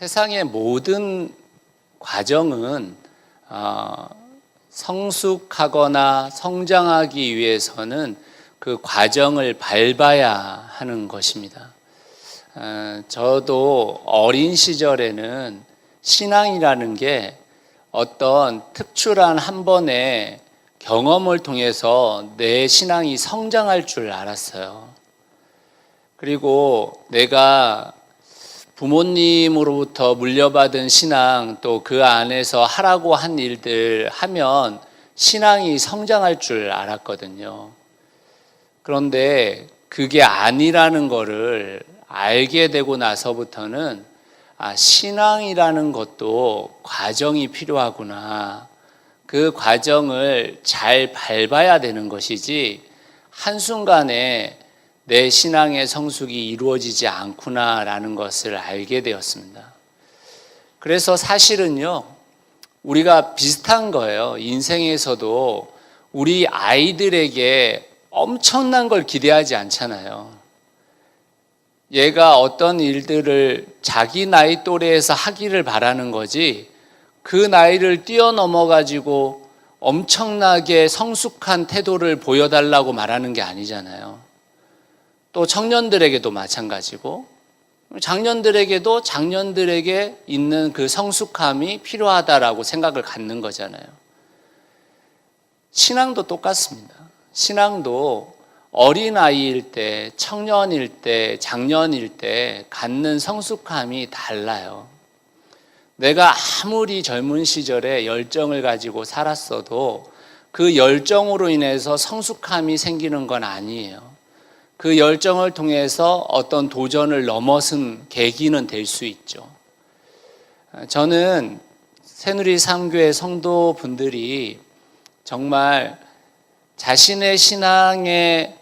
세상의 모든 과정은 성숙하거나 성장하기 위해서는 그 과정을 밟아야 하는 것입니다. 저도 어린 시절에는 신앙이라는 게 어떤 특출한 한 번의 경험을 통해서 내 신앙이 성장할 줄 알았어요. 그리고 내가 부모님으로부터 물려받은 신앙, 또 그 안에서 하라고 한 일들 하면 신앙이 성장할 줄 알았거든요. 그런데 그게 아니라는 거를 알게 되고 나서부터는 신앙이라는 것도 과정이 필요하구나. 그 과정을 잘 밟아야 되는 것이지 한순간에 내 신앙의 성숙이 이루어지지 않구나라는 것을 알게 되었습니다. 그래서 사실은요, 우리가 비슷한 거예요. 인생에서도 우리 아이들에게 엄청난 걸 기대하지 않잖아요. 얘가 어떤 일들을 자기 나이 또래에서 하기를 바라는 거지, 그 나이를 뛰어넘어 가지고 엄청나게 성숙한 태도를 보여달라고 말하는 게 아니잖아요. 또 청년들에게도 마찬가지고, 장년들에게도 장년들에게 있는 그 성숙함이 필요하다라고 생각을 갖는 거잖아요. 신앙도 똑같습니다. 신앙도 어린아이일 때, 청년일 때, 장년일 때 갖는 성숙함이 달라요. 내가 아무리 젊은 시절에 열정을 가지고 살았어도 그 열정으로 인해서 성숙함이 생기는 건 아니에요. 그 열정을 통해서 어떤 도전을 넘어선 계기는 될 수 있죠. 저는 새누리 삼교회 성도분들이 정말 자신의 신앙의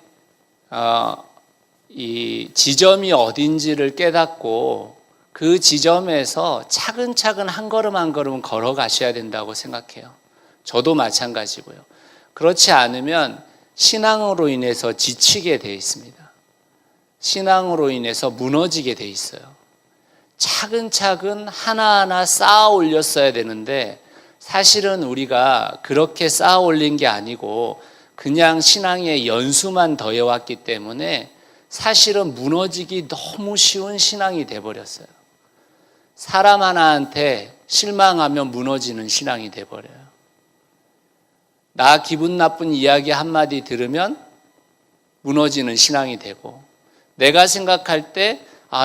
이 지점이 어딘지를 깨닫고 그 지점에서 차근차근 한 걸음 한 걸음 걸어가셔야 된다고 생각해요. 저도 마찬가지고요. 그렇지 않으면 신앙으로 인해서 지치게 되어 있습니다. 신앙으로 인해서 무너지게 되어 있어요. 차근차근 하나하나 쌓아 올렸어야 되는데 사실은 우리가 그렇게 쌓아 올린 게 아니고 그냥 신앙의 연수만 더해왔기 때문에 사실은 무너지기 너무 쉬운 신앙이 돼버렸어요. 사람 하나한테 실망하면 무너지는 신앙이 돼버려요. 나 기분 나쁜 이야기 한마디 들으면 무너지는 신앙이 되고, 내가 생각할 때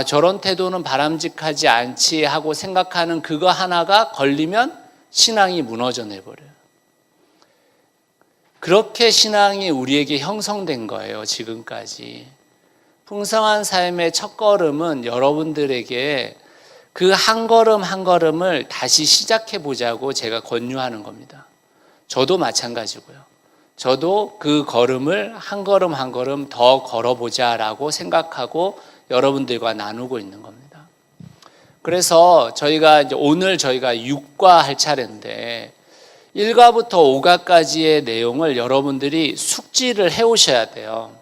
저런 태도는 바람직하지 않지 하고 생각하는 그거 하나가 걸리면 신앙이 무너져 내버려요. 그렇게 신앙이 우리에게 형성된 거예요, 지금까지. 풍성한 삶의 첫걸음은 여러분들에게 그 한 걸음 한 걸음을 다시 시작해 보자고 제가 권유하는 겁니다. 저도 마찬가지고요. 저도 그 걸음을 한 걸음 한 걸음 더 걸어보자라고 생각하고 여러분들과 나누고 있는 겁니다. 그래서 오늘 저희가 6과 할 차례인데 1과부터 5과까지의 내용을 여러분들이 숙지를 해오셔야 돼요.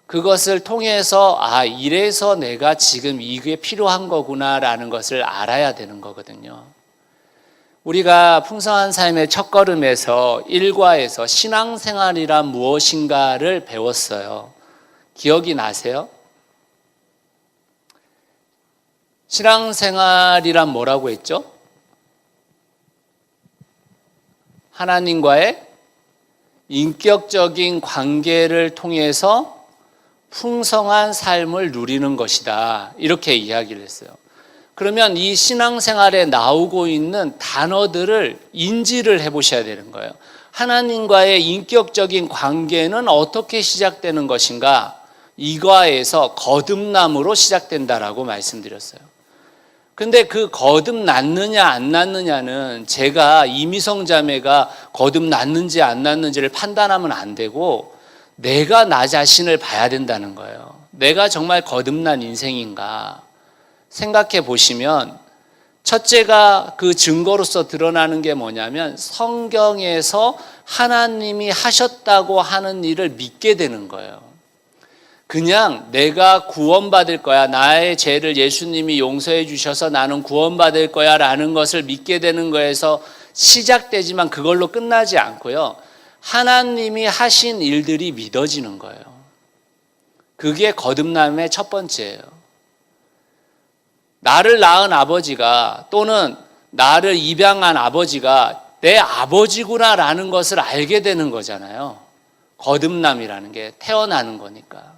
그것을 통해서 이래서 내가 지금 이게 필요한 거구나라는 것을 알아야 되는 거거든요. 우리가 풍성한 삶의 첫걸음에서 1과에서 신앙생활이란 무엇인가를 배웠어요. 기억이 나세요? 신앙생활이란 뭐라고 했죠? 하나님과의 인격적인 관계를 통해서 풍성한 삶을 누리는 것이다. 이렇게 이야기를 했어요. 그러면 이 신앙생활에 나오고 있는 단어들을 인지를 해보셔야 되는 거예요. 하나님과의 인격적인 관계는 어떻게 시작되는 것인가? 이과에서 거듭남으로 시작된다라고 말씀드렸어요. 근데 그 거듭났느냐 안 났느냐는 제가 이미성 자매가 거듭났는지 안 났는지를 판단하면 안 되고 내가 나 자신을 봐야 된다는 거예요. 내가 정말 거듭난 인생인가 생각해 보시면 첫째가 그 증거로서 드러나는 게 뭐냐면 성경에서 하나님이 하셨다고 하는 일을 믿게 되는 거예요. 그냥 내가 구원받을 거야, 나의 죄를 예수님이 용서해 주셔서 나는 구원받을 거야 라는 것을 믿게 되는 거에서 시작되지만 그걸로 끝나지 않고요, 하나님이 하신 일들이 믿어지는 거예요. 그게 거듭남의 첫 번째예요. 나를 낳은 아버지가, 또는 나를 입양한 아버지가 내 아버지구나라는 것을 알게 되는 거잖아요. 거듭남이라는 게 태어나는 거니까.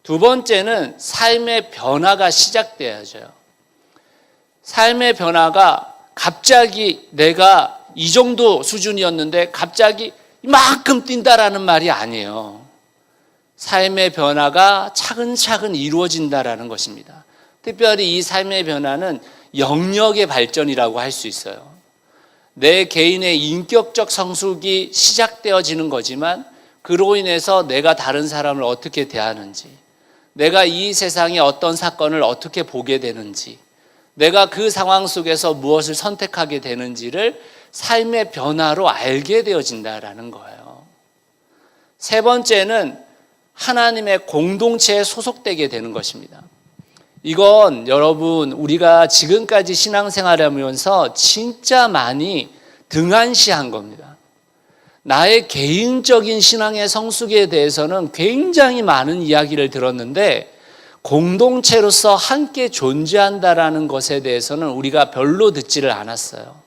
두 번째는 삶의 변화가 시작돼야죠. 삶의 변화가 갑자기 내가 이 정도 수준이었는데 갑자기 이만큼 뛴다라는 말이 아니에요. 삶의 변화가 차근차근 이루어진다라는 것입니다. 특별히 이 삶의 변화는 영역의 발전이라고 할 수 있어요. 내 개인의 인격적 성숙이 시작되어지는 거지만 그로 인해서 내가 다른 사람을 어떻게 대하는지, 내가 이 세상의 어떤 사건을 어떻게 보게 되는지, 내가 그 상황 속에서 무엇을 선택하게 되는지를 삶의 변화로 알게 되어진다라는 거예요. 세 번째는 하나님의 공동체에 소속되게 되는 것입니다. 이건 여러분, 우리가 지금까지 신앙생활하면서 진짜 많이 등한시한 겁니다. 나의 개인적인 신앙의 성숙에 대해서는 굉장히 많은 이야기를 들었는데 공동체로서 함께 존재한다라는 것에 대해서는 우리가 별로 듣지를 않았어요.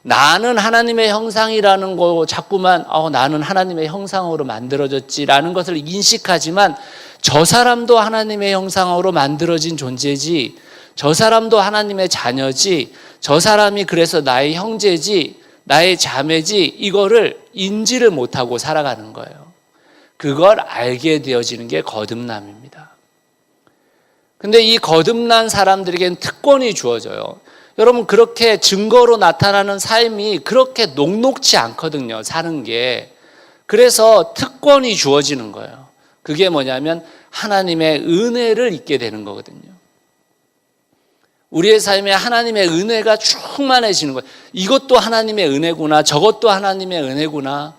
나는 하나님의 형상이라는 거 자꾸만 나는 하나님의 형상으로 만들어졌지라는 것을 인식하지만 저 사람도 하나님의 형상으로 만들어진 존재지, 저 사람도 하나님의 자녀지, 저 사람이 그래서 나의 형제지, 나의 자매지, 이거를 인지를 못하고 살아가는 거예요. 그걸 알게 되어지는 게 거듭남입니다. 근데 이 거듭난 사람들에게는 특권이 주어져요. 여러분, 그렇게 증거로 나타나는 삶이 그렇게 녹록지 않거든요, 사는 게. 그래서 특권이 주어지는 거예요. 그게 뭐냐면 하나님의 은혜를 잊게 되는 거거든요. 우리의 삶에 하나님의 은혜가 충만해지는 거예요. 이것도 하나님의 은혜구나, 저것도 하나님의 은혜구나,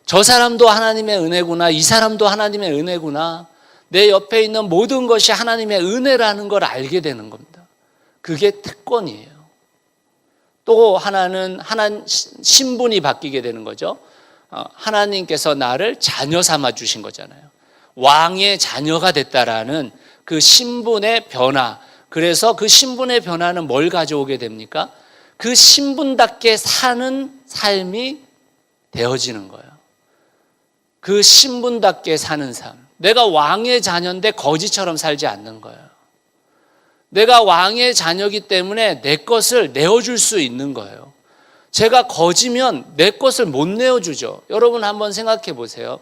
저 사람도 하나님의 은혜구나, 이 사람도 하나님의 은혜구나, 내 옆에 있는 모든 것이 하나님의 은혜라는 걸 알게 되는 겁니다. 그게 특권이에요. 또 하나는 신분이 바뀌게 되는 거죠. 하나님께서 나를 자녀 삼아 주신 거잖아요. 왕의 자녀가 됐다라는 그 신분의 변화. 그래서 그 신분의 변화는 뭘 가져오게 됩니까? 그 신분답게 사는 삶이 되어지는 거예요. 그 신분답게 사는 삶. 내가 왕의 자녀인데 거지처럼 살지 않는 거예요. 내가 왕의 자녀이기 때문에 내 것을 내어줄 수 있는 거예요. 제가 거지면 내 것을 못 내어주죠. 여러분 한번 생각해 보세요.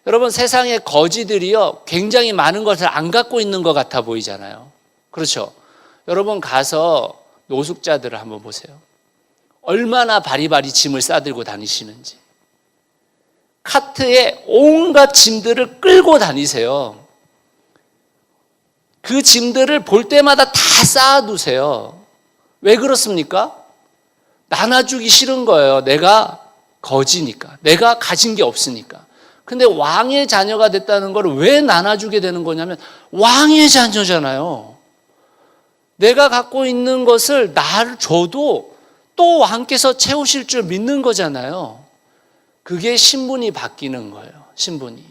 여러분, 세상의 거지들이요, 굉장히 많은 것을 안 갖고 있는 것 같아 보이잖아요. 그렇죠? 여러분 가서 노숙자들을 한번 보세요. 얼마나 바리바리 짐을 싸들고 다니시는지. 카트에 온갖 짐들을 끌고 다니세요. 그 짐들을 볼 때마다 다 쌓아두세요. 왜 그렇습니까? 나눠주기 싫은 거예요. 내가 거지니까. 내가 가진 게 없으니까. 근데 왕의 자녀가 됐다는 걸 왜 나눠주게 되는 거냐면 왕의 자녀잖아요. 내가 갖고 있는 것을 나를 줘도 또 왕께서 채우실 줄 믿는 거잖아요. 그게 신분이 바뀌는 거예요. 신분이.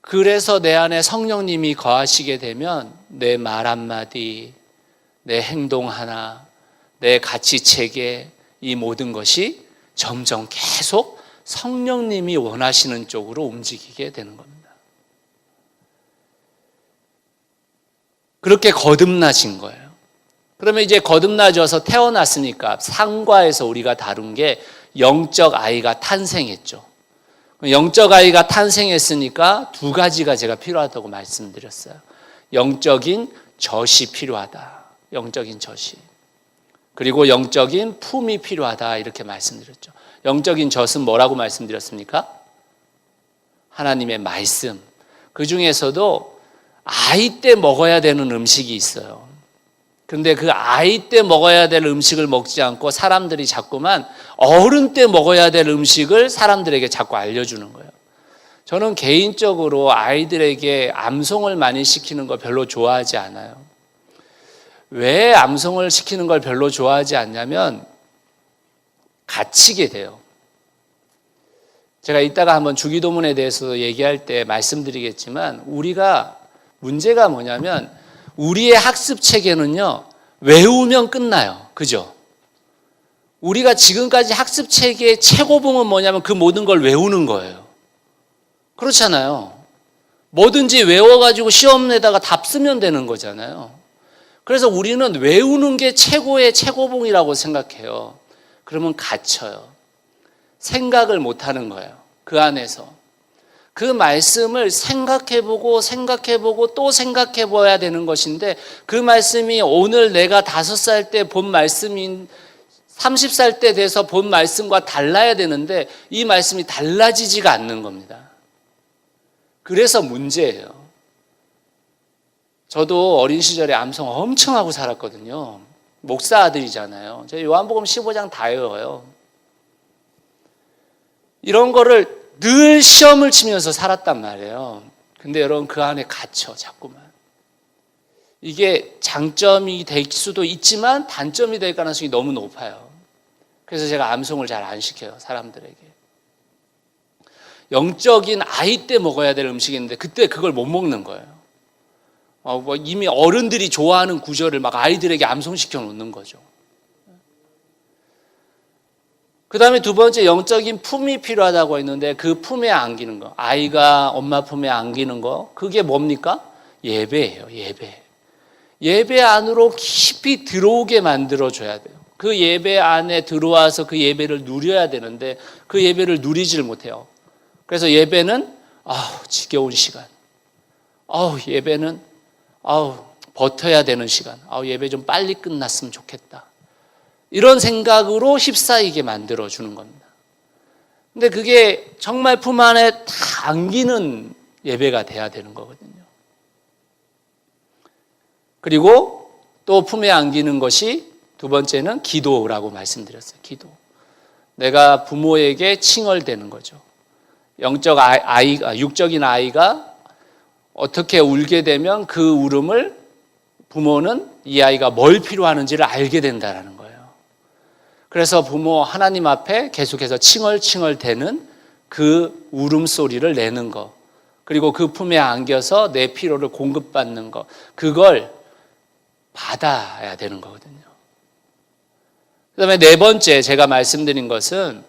그래서 내 안에 성령님이 거하시게 되면 내 말 한마디, 내 행동 하나, 내 가치체계, 이 모든 것이 점점 계속 성령님이 원하시는 쪽으로 움직이게 되는 겁니다. 그렇게 거듭나신 거예요. 그러면 이제 거듭나셔서 태어났으니까 상과에서 우리가 다룬 게 영적 아이가 탄생했죠. 영적 아이가 탄생했으니까 두 가지가 제가 필요하다고 말씀드렸어요. 영적인 젖이 필요하다. 영적인 젖이. 그리고 영적인 품이 필요하다. 이렇게 말씀드렸죠. 영적인 젖은 뭐라고 말씀드렸습니까? 하나님의 말씀. 그 중에서도 아이 때 먹어야 되는 음식이 있어요. 근데 그 아이 때 먹어야 될 음식을 먹지 않고 사람들이 자꾸만 어른 때 먹어야 될 음식을 사람들에게 자꾸 알려주는 거예요. 저는 개인적으로 아이들에게 암송을 많이 시키는 거 별로 좋아하지 않아요. 왜 암송을 시키는 걸 별로 좋아하지 않냐면 갇히게 돼요. 제가 이따가 한번 주기도문에 대해서 얘기할 때 말씀드리겠지만 우리가 문제가 뭐냐면 우리의 학습 체계는요, 외우면 끝나요. 그죠? 우리가 지금까지 학습 체계의 최고봉은 뭐냐면 그 모든 걸 외우는 거예요. 그렇잖아요. 뭐든지 외워가지고 시험에다가 답 쓰면 되는 거잖아요. 그래서 우리는 외우는 게 최고의 최고봉이라고 생각해요. 그러면 갇혀요. 생각을 못 하는 거예요. 그 안에서. 그 말씀을 생각해보고 또 생각해봐야 되는 것인데 그 말씀이 오늘 내가 5살 때 본 말씀인 30살 때 돼서 본 말씀과 달라야 되는데 이 말씀이 달라지지가 않는 겁니다. 그래서 문제예요. 저도 어린 시절에 암송 엄청 하고 살았거든요. 목사 아들이잖아요. 제가 요한복음 15장 다 외워요. 이런 거를 늘 시험을 치면서 살았단 말이에요. 근데 여러분 그 안에 갇혀 자꾸만. 이게 장점이 될 수도 있지만 단점이 될 가능성이 너무 높아요. 그래서 제가 암송을 잘 안 시켜요, 사람들에게. 영적인 아이 때 먹어야 될 음식인데 그때 그걸 못 먹는 거예요. 이미 어른들이 좋아하는 구절을 막 아이들에게 암송시켜 놓는 거죠. 그 다음에 두 번째 영적인 품이 필요하다고 했는데 그 품에 안기는 거, 아이가 엄마 품에 안기는 거, 그게 뭡니까? 예배예요. 예배 안으로 깊이 들어오게 만들어줘야 돼요. 그 예배 안에 들어와서 그 예배를 누려야 되는데 그 예배를 누리질 못해요. 그래서 예배는 지겨운 시간, 예배는 버텨야 되는 시간, 예배 좀 빨리 끝났으면 좋겠다, 이런 생각으로 휩싸이게 만들어주는 겁니다. 근데 그게 정말 품 안에 다 안기는 예배가 돼야 되는 거거든요. 그리고 또 품에 안기는 것이 두 번째는 기도라고 말씀드렸어요. 기도. 내가 부모에게 칭얼대는 거죠. 육적인 아이가 어떻게 울게 되면 그 울음을 부모는 이 아이가 뭘 필요하는지를 알게 된다는 거예요. 그래서 부모 하나님 앞에 계속해서 칭얼칭얼대는 그 울음소리를 내는 거, 그리고 그 품에 안겨서 내 필요를 공급받는 거, 그걸 받아야 되는 거거든요. 그 다음에 네 번째 제가 말씀드린 것은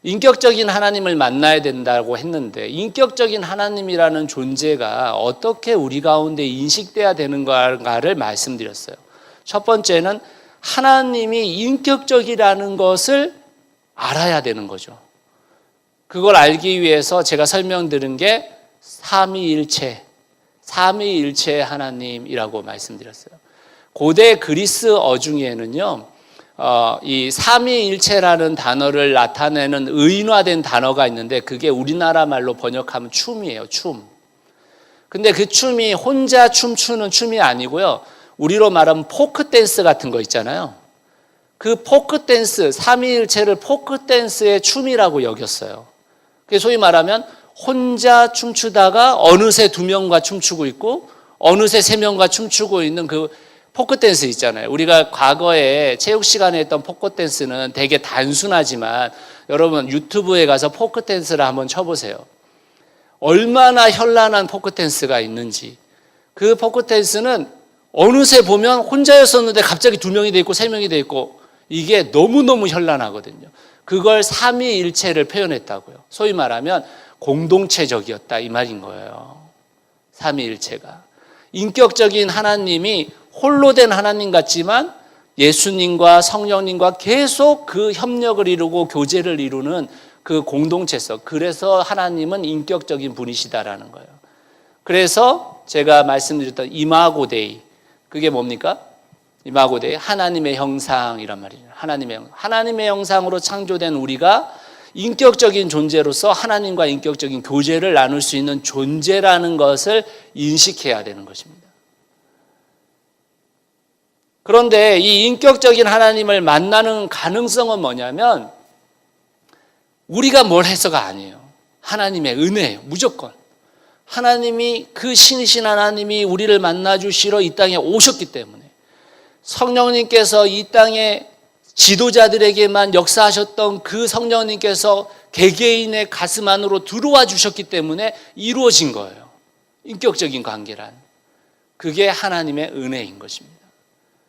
인격적인 하나님을 만나야 된다고 했는데 인격적인 하나님이라는 존재가 어떻게 우리 가운데 인식돼야 되는가를 말씀드렸어요. 첫 번째는 하나님이 인격적이라는 것을 알아야 되는 거죠. 그걸 알기 위해서 제가 설명드린 게 삼위일체 하나님이라고 말씀드렸어요. 고대 그리스어 중에는요, 이 삼위일체라는 단어를 나타내는 의인화된 단어가 있는데 그게 우리나라 말로 번역하면 춤이에요. 춤. 근데 그 춤이 혼자 춤추는 춤이 아니고요, 우리로 말하면 포크 댄스 같은 거 있잖아요. 그 포크 댄스, 삼위일체를 포크 댄스의 춤이라고 여겼어요. 그게 소위 말하면 혼자 춤추다가 어느새 2명과 춤추고 있고 어느새 3명과 춤추고 있는 그 포크 댄스 있잖아요. 우리가 과거에 체육 시간에 했던 포크 댄스는 되게 단순하지만 여러분 유튜브에 가서 포크 댄스를 한번 쳐보세요. 얼마나 현란한 포크 댄스가 있는지. 그 포크 댄스는 어느새 보면 혼자였었는데 갑자기 2명이 돼 있고 3명이 돼 있고 이게 너무너무 현란하거든요. 그걸 삼위일체를 표현했다고요. 소위 말하면 공동체적이었다 이 말인 거예요. 삼위일체가. 인격적인 하나님이 홀로 된 하나님 같지만 예수님과 성령님과 계속 그 협력을 이루고 교제를 이루는 그 공동체성. 그래서 하나님은 인격적인 분이시다라는 거예요. 그래서 제가 말씀드렸던 이마고데이, 그게 뭡니까? 이마고데이, 하나님의 형상이란 말이에요. 하나님의 형상으로 창조된 우리가 인격적인 존재로서 하나님과 인격적인 교제를 나눌 수 있는 존재라는 것을 인식해야 되는 것입니다. 그런데 이 인격적인 하나님을 만나는 가능성은 뭐냐면 우리가 뭘 해서가 아니에요. 하나님의 은혜예요. 무조건. 하나님이 그 신이신 하나님이 우리를 만나주시러 이 땅에 오셨기 때문에 성령님께서 이 땅에 지도자들에게만 역사하셨던 그 성령님께서 개개인의 가슴 안으로 들어와 주셨기 때문에 이루어진 거예요. 인격적인 관계란. 그게 하나님의 은혜인 것입니다.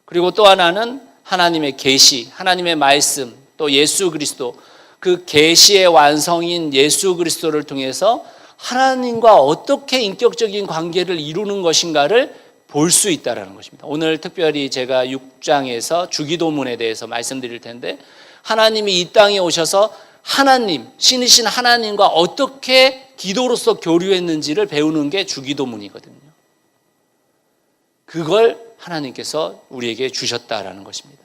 그리고 또 하나는 하나님의 계시, 하나님의 말씀, 또 예수 그리스도, 그 계시의 완성인 예수 그리스도를 통해서 하나님과 어떻게 인격적인 관계를 이루는 것인가를 볼 수 있다는 것입니다. 오늘 특별히 제가 6장에서 주기도문에 대해서 말씀드릴 텐데, 하나님이 이 땅에 오셔서 하나님, 신이신 하나님과 어떻게 기도로서 교류했는지를 배우는 게 주기도문이거든요. 그걸 하나님께서 우리에게 주셨다라는 것입니다.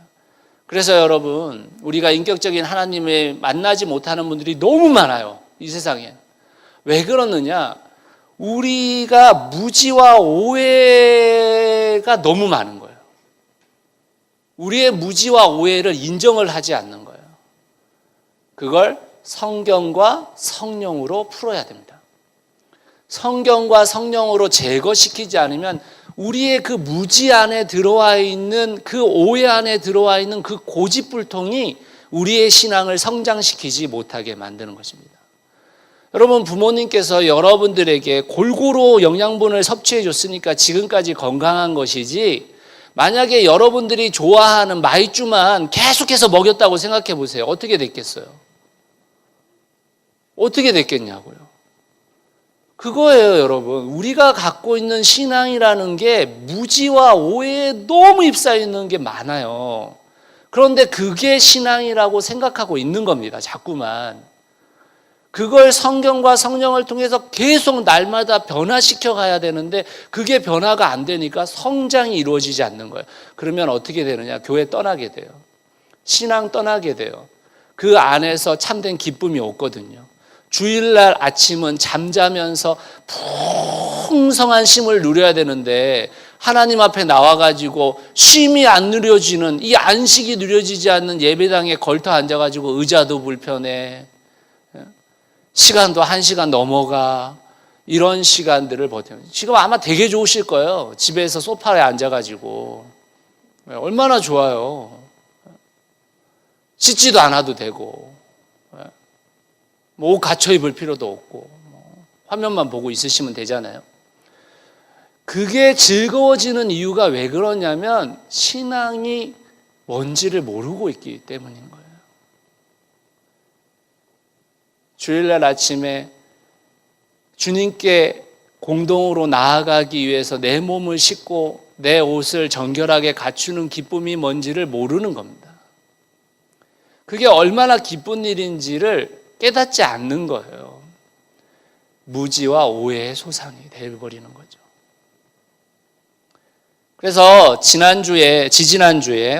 그래서 여러분, 우리가 인격적인 하나님을 만나지 못하는 분들이 너무 많아요, 이 세상에. 왜 그러느냐? 우리가 무지와 오해가 너무 많은 거예요. 우리의 무지와 오해를 인정을 하지 않는 거예요. 그걸 성경과 성령으로 풀어야 됩니다. 성경과 성령으로 제거시키지 않으면 우리의 그 무지 안에 들어와 있는, 그 오해 안에 들어와 있는 그 고집불통이 우리의 신앙을 성장시키지 못하게 만드는 것입니다. 여러분, 부모님께서 여러분들에게 골고루 영양분을 섭취해 줬으니까 지금까지 건강한 것이지, 만약에 여러분들이 좋아하는 마이쮸만 계속해서 먹였다고 생각해 보세요. 어떻게 됐겠어요? 어떻게 됐겠냐고요. 그거예요, 여러분. 우리가 갖고 있는 신앙이라는 게 무지와 오해에 너무 휩싸여 있는 게 많아요. 그런데 그게 신앙이라고 생각하고 있는 겁니다, 자꾸만. 그걸 성경과 성령을 통해서 계속 날마다 변화시켜 가야 되는데 그게 변화가 안 되니까 성장이 이루어지지 않는 거예요. 그러면 어떻게 되느냐? 교회 떠나게 돼요. 신앙 떠나게 돼요. 그 안에서 참된 기쁨이 없거든요. 주일날 아침은 잠자면서 풍성한 쉼을 누려야 되는데 하나님 앞에 나와가지고 쉼이 안 누려지는, 이 안식이 누려지지 않는 예배당에 걸터 앉아가지고 의자도 불편해, 시간도 1시간 넘어가, 이런 시간들을 버티면 지금 아마 되게 좋으실 거예요. 집에서 소파에 앉아가지고 얼마나 좋아요. 씻지도 않아도 되고, 뭐 옷 갖춰 입을 필요도 없고, 화면만 보고 있으시면 되잖아요. 그게 즐거워지는 이유가 왜 그러냐면 신앙이 뭔지를 모르고 있기 때문인 거예요. 주일날 아침에 주님께 공동으로 나아가기 위해서 내 몸을 씻고 내 옷을 정결하게 갖추는 기쁨이 뭔지를 모르는 겁니다. 그게 얼마나 기쁜 일인지를 깨닫지 않는 거예요. 무지와 오해의 소상이 되어버리는 거죠. 그래서 지지난주에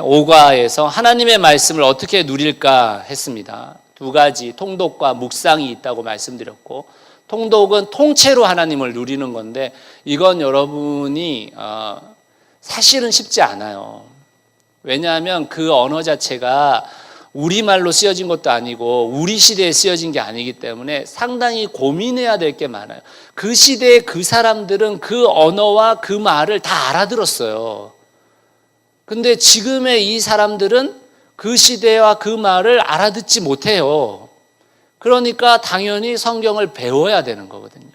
5과에서 하나님의 말씀을 어떻게 누릴까 했습니다. 2가지, 통독과 묵상이 있다고 말씀드렸고, 통독은 통째로 하나님을 누리는 건데 이건 여러분이 사실은 쉽지 않아요. 왜냐하면 그 언어 자체가 우리말로 쓰여진 것도 아니고 우리 시대에 쓰여진 게 아니기 때문에 상당히 고민해야 될 게 많아요. 그 시대에 그 사람들은 그 언어와 그 말을 다 알아들었어요. 근데 지금의 이 사람들은 그 시대와 그 말을 알아듣지 못해요. 그러니까 당연히 성경을 배워야 되는 거거든요.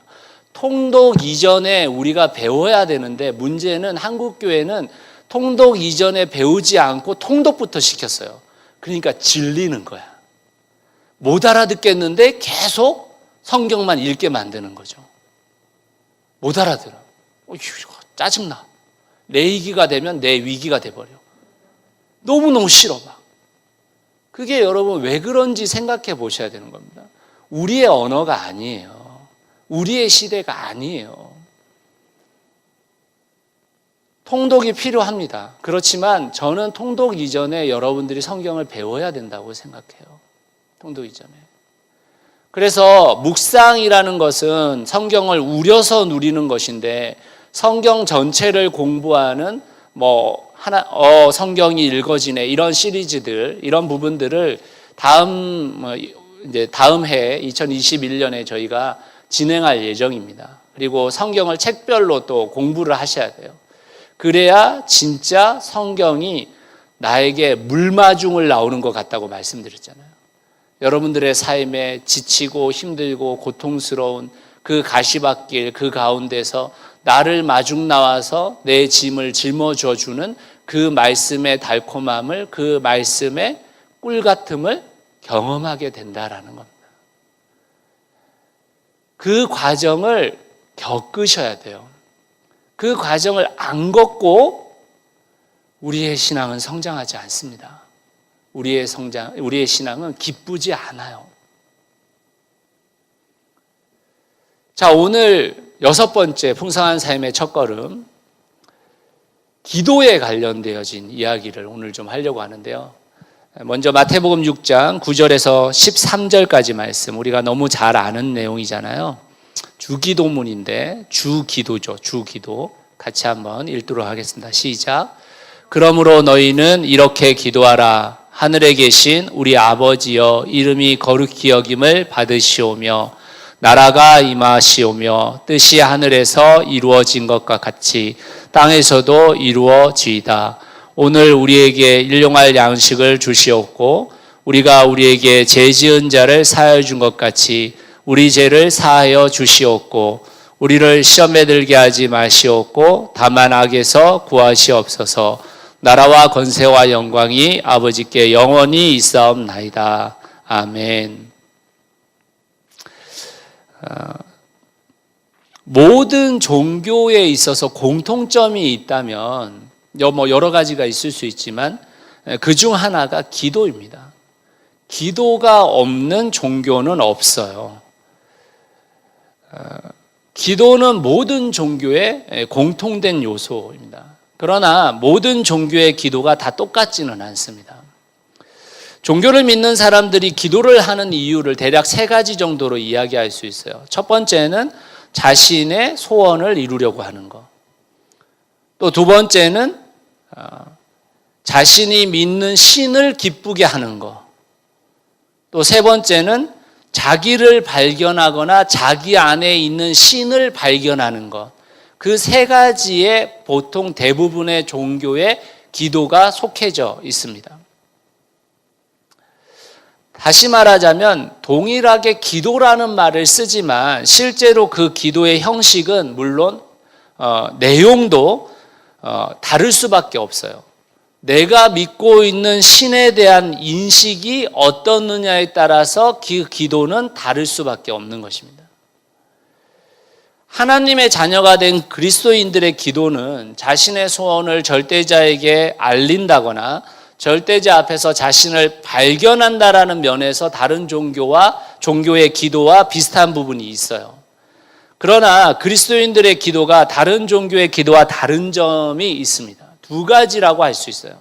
통독 이전에 우리가 배워야 되는데 문제는 한국 교회는 통독 이전에 배우지 않고 통독부터 시켰어요. 그러니까 질리는 거야. 못 알아듣겠는데 계속 성경만 읽게 만드는 거죠. 못 알아들어. 짜증나. 내 위기가 되면 내 위기가 돼버려. 너무너무 싫어 막. 그게 여러분 왜 그런지 생각해 보셔야 되는 겁니다. 우리의 언어가 아니에요. 우리의 시대가 아니에요. 통독이 필요합니다. 그렇지만 저는 통독 이전에 여러분들이 성경을 배워야 된다고 생각해요. 통독 이전에. 그래서 묵상이라는 것은 성경을 우려서 누리는 것인데 성경 전체를 공부하는 성경이 읽어지네 이런 시리즈들, 이런 부분들을 다음 이제 다음 해 2021년에 저희가 진행할 예정입니다. 그리고 성경을 책별로 또 공부를 하셔야 돼요. 그래야 진짜 성경이 나에게 물마중을 나오는 것 같다고 말씀드렸잖아요. 여러분들의 삶에 지치고 힘들고 고통스러운 그 가시밭길 그 가운데서 나를 마중 나와서 내 짐을 짊어져 주는 그 말씀의 달콤함을, 그 말씀의 꿀 같음을 경험하게 된다라는 겁니다. 그 과정을 겪으셔야 돼요. 그 과정을 안 겪고 우리의 신앙은 성장하지 않습니다. 우리의 신앙은 기쁘지 않아요. 자, 오늘 6번째 풍성한 삶의 첫걸음, 기도에 관련되어진 이야기를 오늘 좀 하려고 하는데요. 먼저 마태복음 6장 9절에서 13절까지 말씀, 우리가 너무 잘 아는 내용이잖아요. 주기도문인데 주기도죠. 주기도 같이 한번 읽도록 하겠습니다. 시작. 그러므로 너희는 이렇게 기도하라. 하늘에 계신 우리 아버지여, 이름이 거룩히 여김을 받으시오며 나라가 임하시오며 뜻이 하늘에서 이루어진 것과 같이 땅에서도 이루어지이다. 오늘 우리에게 일용할 양식을 주시옵고 우리가 우리에게 죄 지은 자를 사하여 준 것 같이 우리 죄를 사하여 주시옵고 우리를 시험에 들게 하지 마시옵고 다만 악에서 구하시옵소서. 나라와 권세와 영광이 아버지께 영원히 있사옵나이다. 아멘. 모든 종교에 있어서 공통점이 있다면 여러 가지가 있을 수 있지만 그 중 하나가 기도입니다. 기도가 없는 종교는 없어요. 기도는 모든 종교의 공통된 요소입니다. 그러나 모든 종교의 기도가 다 똑같지는 않습니다. 종교를 믿는 사람들이 기도를 하는 이유를 대략 3가지 정도로 이야기할 수 있어요. 첫 번째는 자신의 소원을 이루려고 하는 것. 또 두 번째는 자신이 믿는 신을 기쁘게 하는 것. 또 세 번째는 자기를 발견하거나 자기 안에 있는 신을 발견하는 것. 그 3가지의 보통 대부분의 종교의 기도가 속해져 있습니다. 다시 말하자면 동일하게 기도라는 말을 쓰지만 실제로 그 기도의 형식은 물론 내용도 다를 수밖에 없어요. 내가 믿고 있는 신에 대한 인식이 어떻느냐에 따라서 그 기도는 다를 수밖에 없는 것입니다. 하나님의 자녀가 된 그리스도인들의 기도는 자신의 소원을 절대자에게 알린다거나 절대자 앞에서 자신을 발견한다라는 면에서 다른 종교의 기도와 비슷한 부분이 있어요. 그러나 그리스도인들의 기도가 다른 종교의 기도와 다른 점이 있습니다. 2가지라고 할 수 있어요.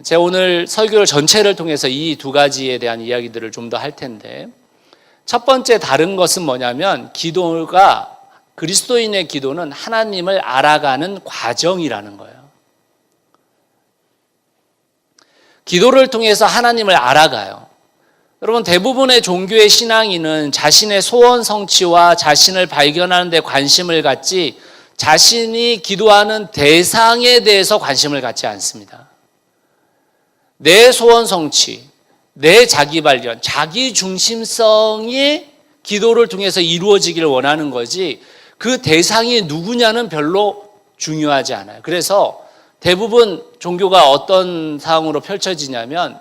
제가 오늘 설교를 전체를 통해서 이 2가지에 대한 이야기들을 좀 더 할 텐데, 첫 번째 다른 것은 뭐냐면 그리스도인의 기도는 하나님을 알아가는 과정이라는 거예요. 기도를 통해서 하나님을 알아가요. 여러분, 대부분의 종교의 신앙인은 자신의 소원 성취와 자신을 발견하는 데 관심을 갖지 자신이 기도하는 대상에 대해서 관심을 갖지 않습니다. 내 소원 성취, 내 자기 발견, 자기 중심성이 기도를 통해서 이루어지기를 원하는 거지 그 대상이 누구냐는 별로 중요하지 않아요. 그래서 대부분 종교가 어떤 상황으로 펼쳐지냐면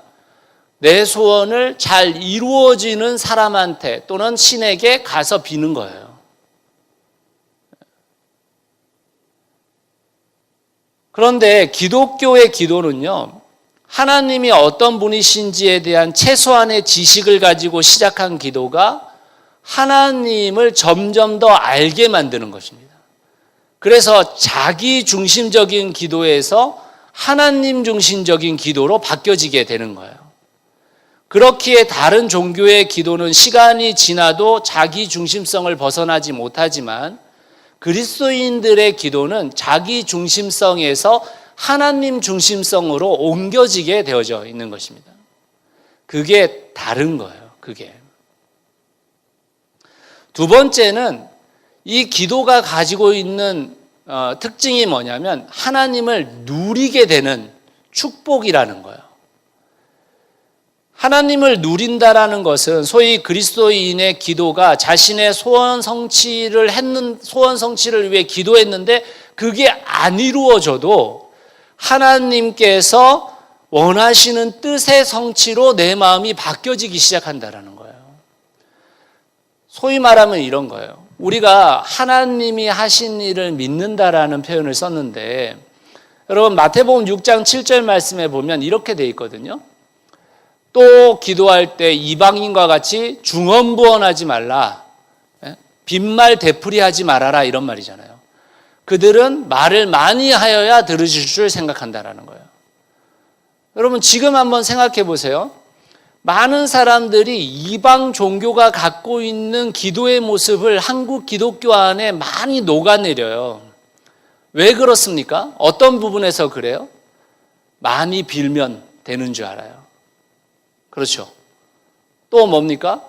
내 소원을 잘 이루어지는 사람한테 또는 신에게 가서 비는 거예요. 그런데 기독교의 기도는요, 하나님이 어떤 분이신지에 대한 최소한의 지식을 가지고 시작한 기도가 하나님을 점점 더 알게 만드는 것입니다. 그래서 자기 중심적인 기도에서 하나님 중심적인 기도로 바뀌어지게 되는 거예요. 그렇기에 다른 종교의 기도는 시간이 지나도 자기 중심성을 벗어나지 못하지만 그리스도인들의 기도는 자기 중심성에서 하나님 중심성으로 옮겨지게 되어져 있는 것입니다. 그게 다른 거예요, 그게. 두 번째는 이 기도가 가지고 있는 특징이 뭐냐면 하나님을 누리게 되는 축복이라는 거예요. 하나님을 누린다라는 것은 소위 그리스도인의 기도가 자신의 소원 성취를 위해 기도했는데 그게 안 이루어져도 하나님께서 원하시는 뜻의 성취로 내 마음이 바뀌어지기 시작한다라는 거예요. 소위 말하면 이런 거예요. 우리가 하나님이 하신 일을 믿는다라는 표현을 썼는데 여러분 마태복음 6장 7절 말씀에 보면 이렇게 돼 있거든요. 또 기도할 때 이방인과 같이 중언부언하지 말라. 빈말 되풀이하지 말아라 이런 말이잖아요. 그들은 말을 많이 하여야 들으실 줄 생각한다라는 거예요. 여러분 지금 한번 생각해 보세요. 많은 사람들이 이방 종교가 갖고 있는 기도의 모습을 한국 기독교 안에 많이 녹아내려요. 왜 그렇습니까? 어떤 부분에서 그래요? 많이 빌면 되는 줄 알아요. 그렇죠. 또 뭡니까?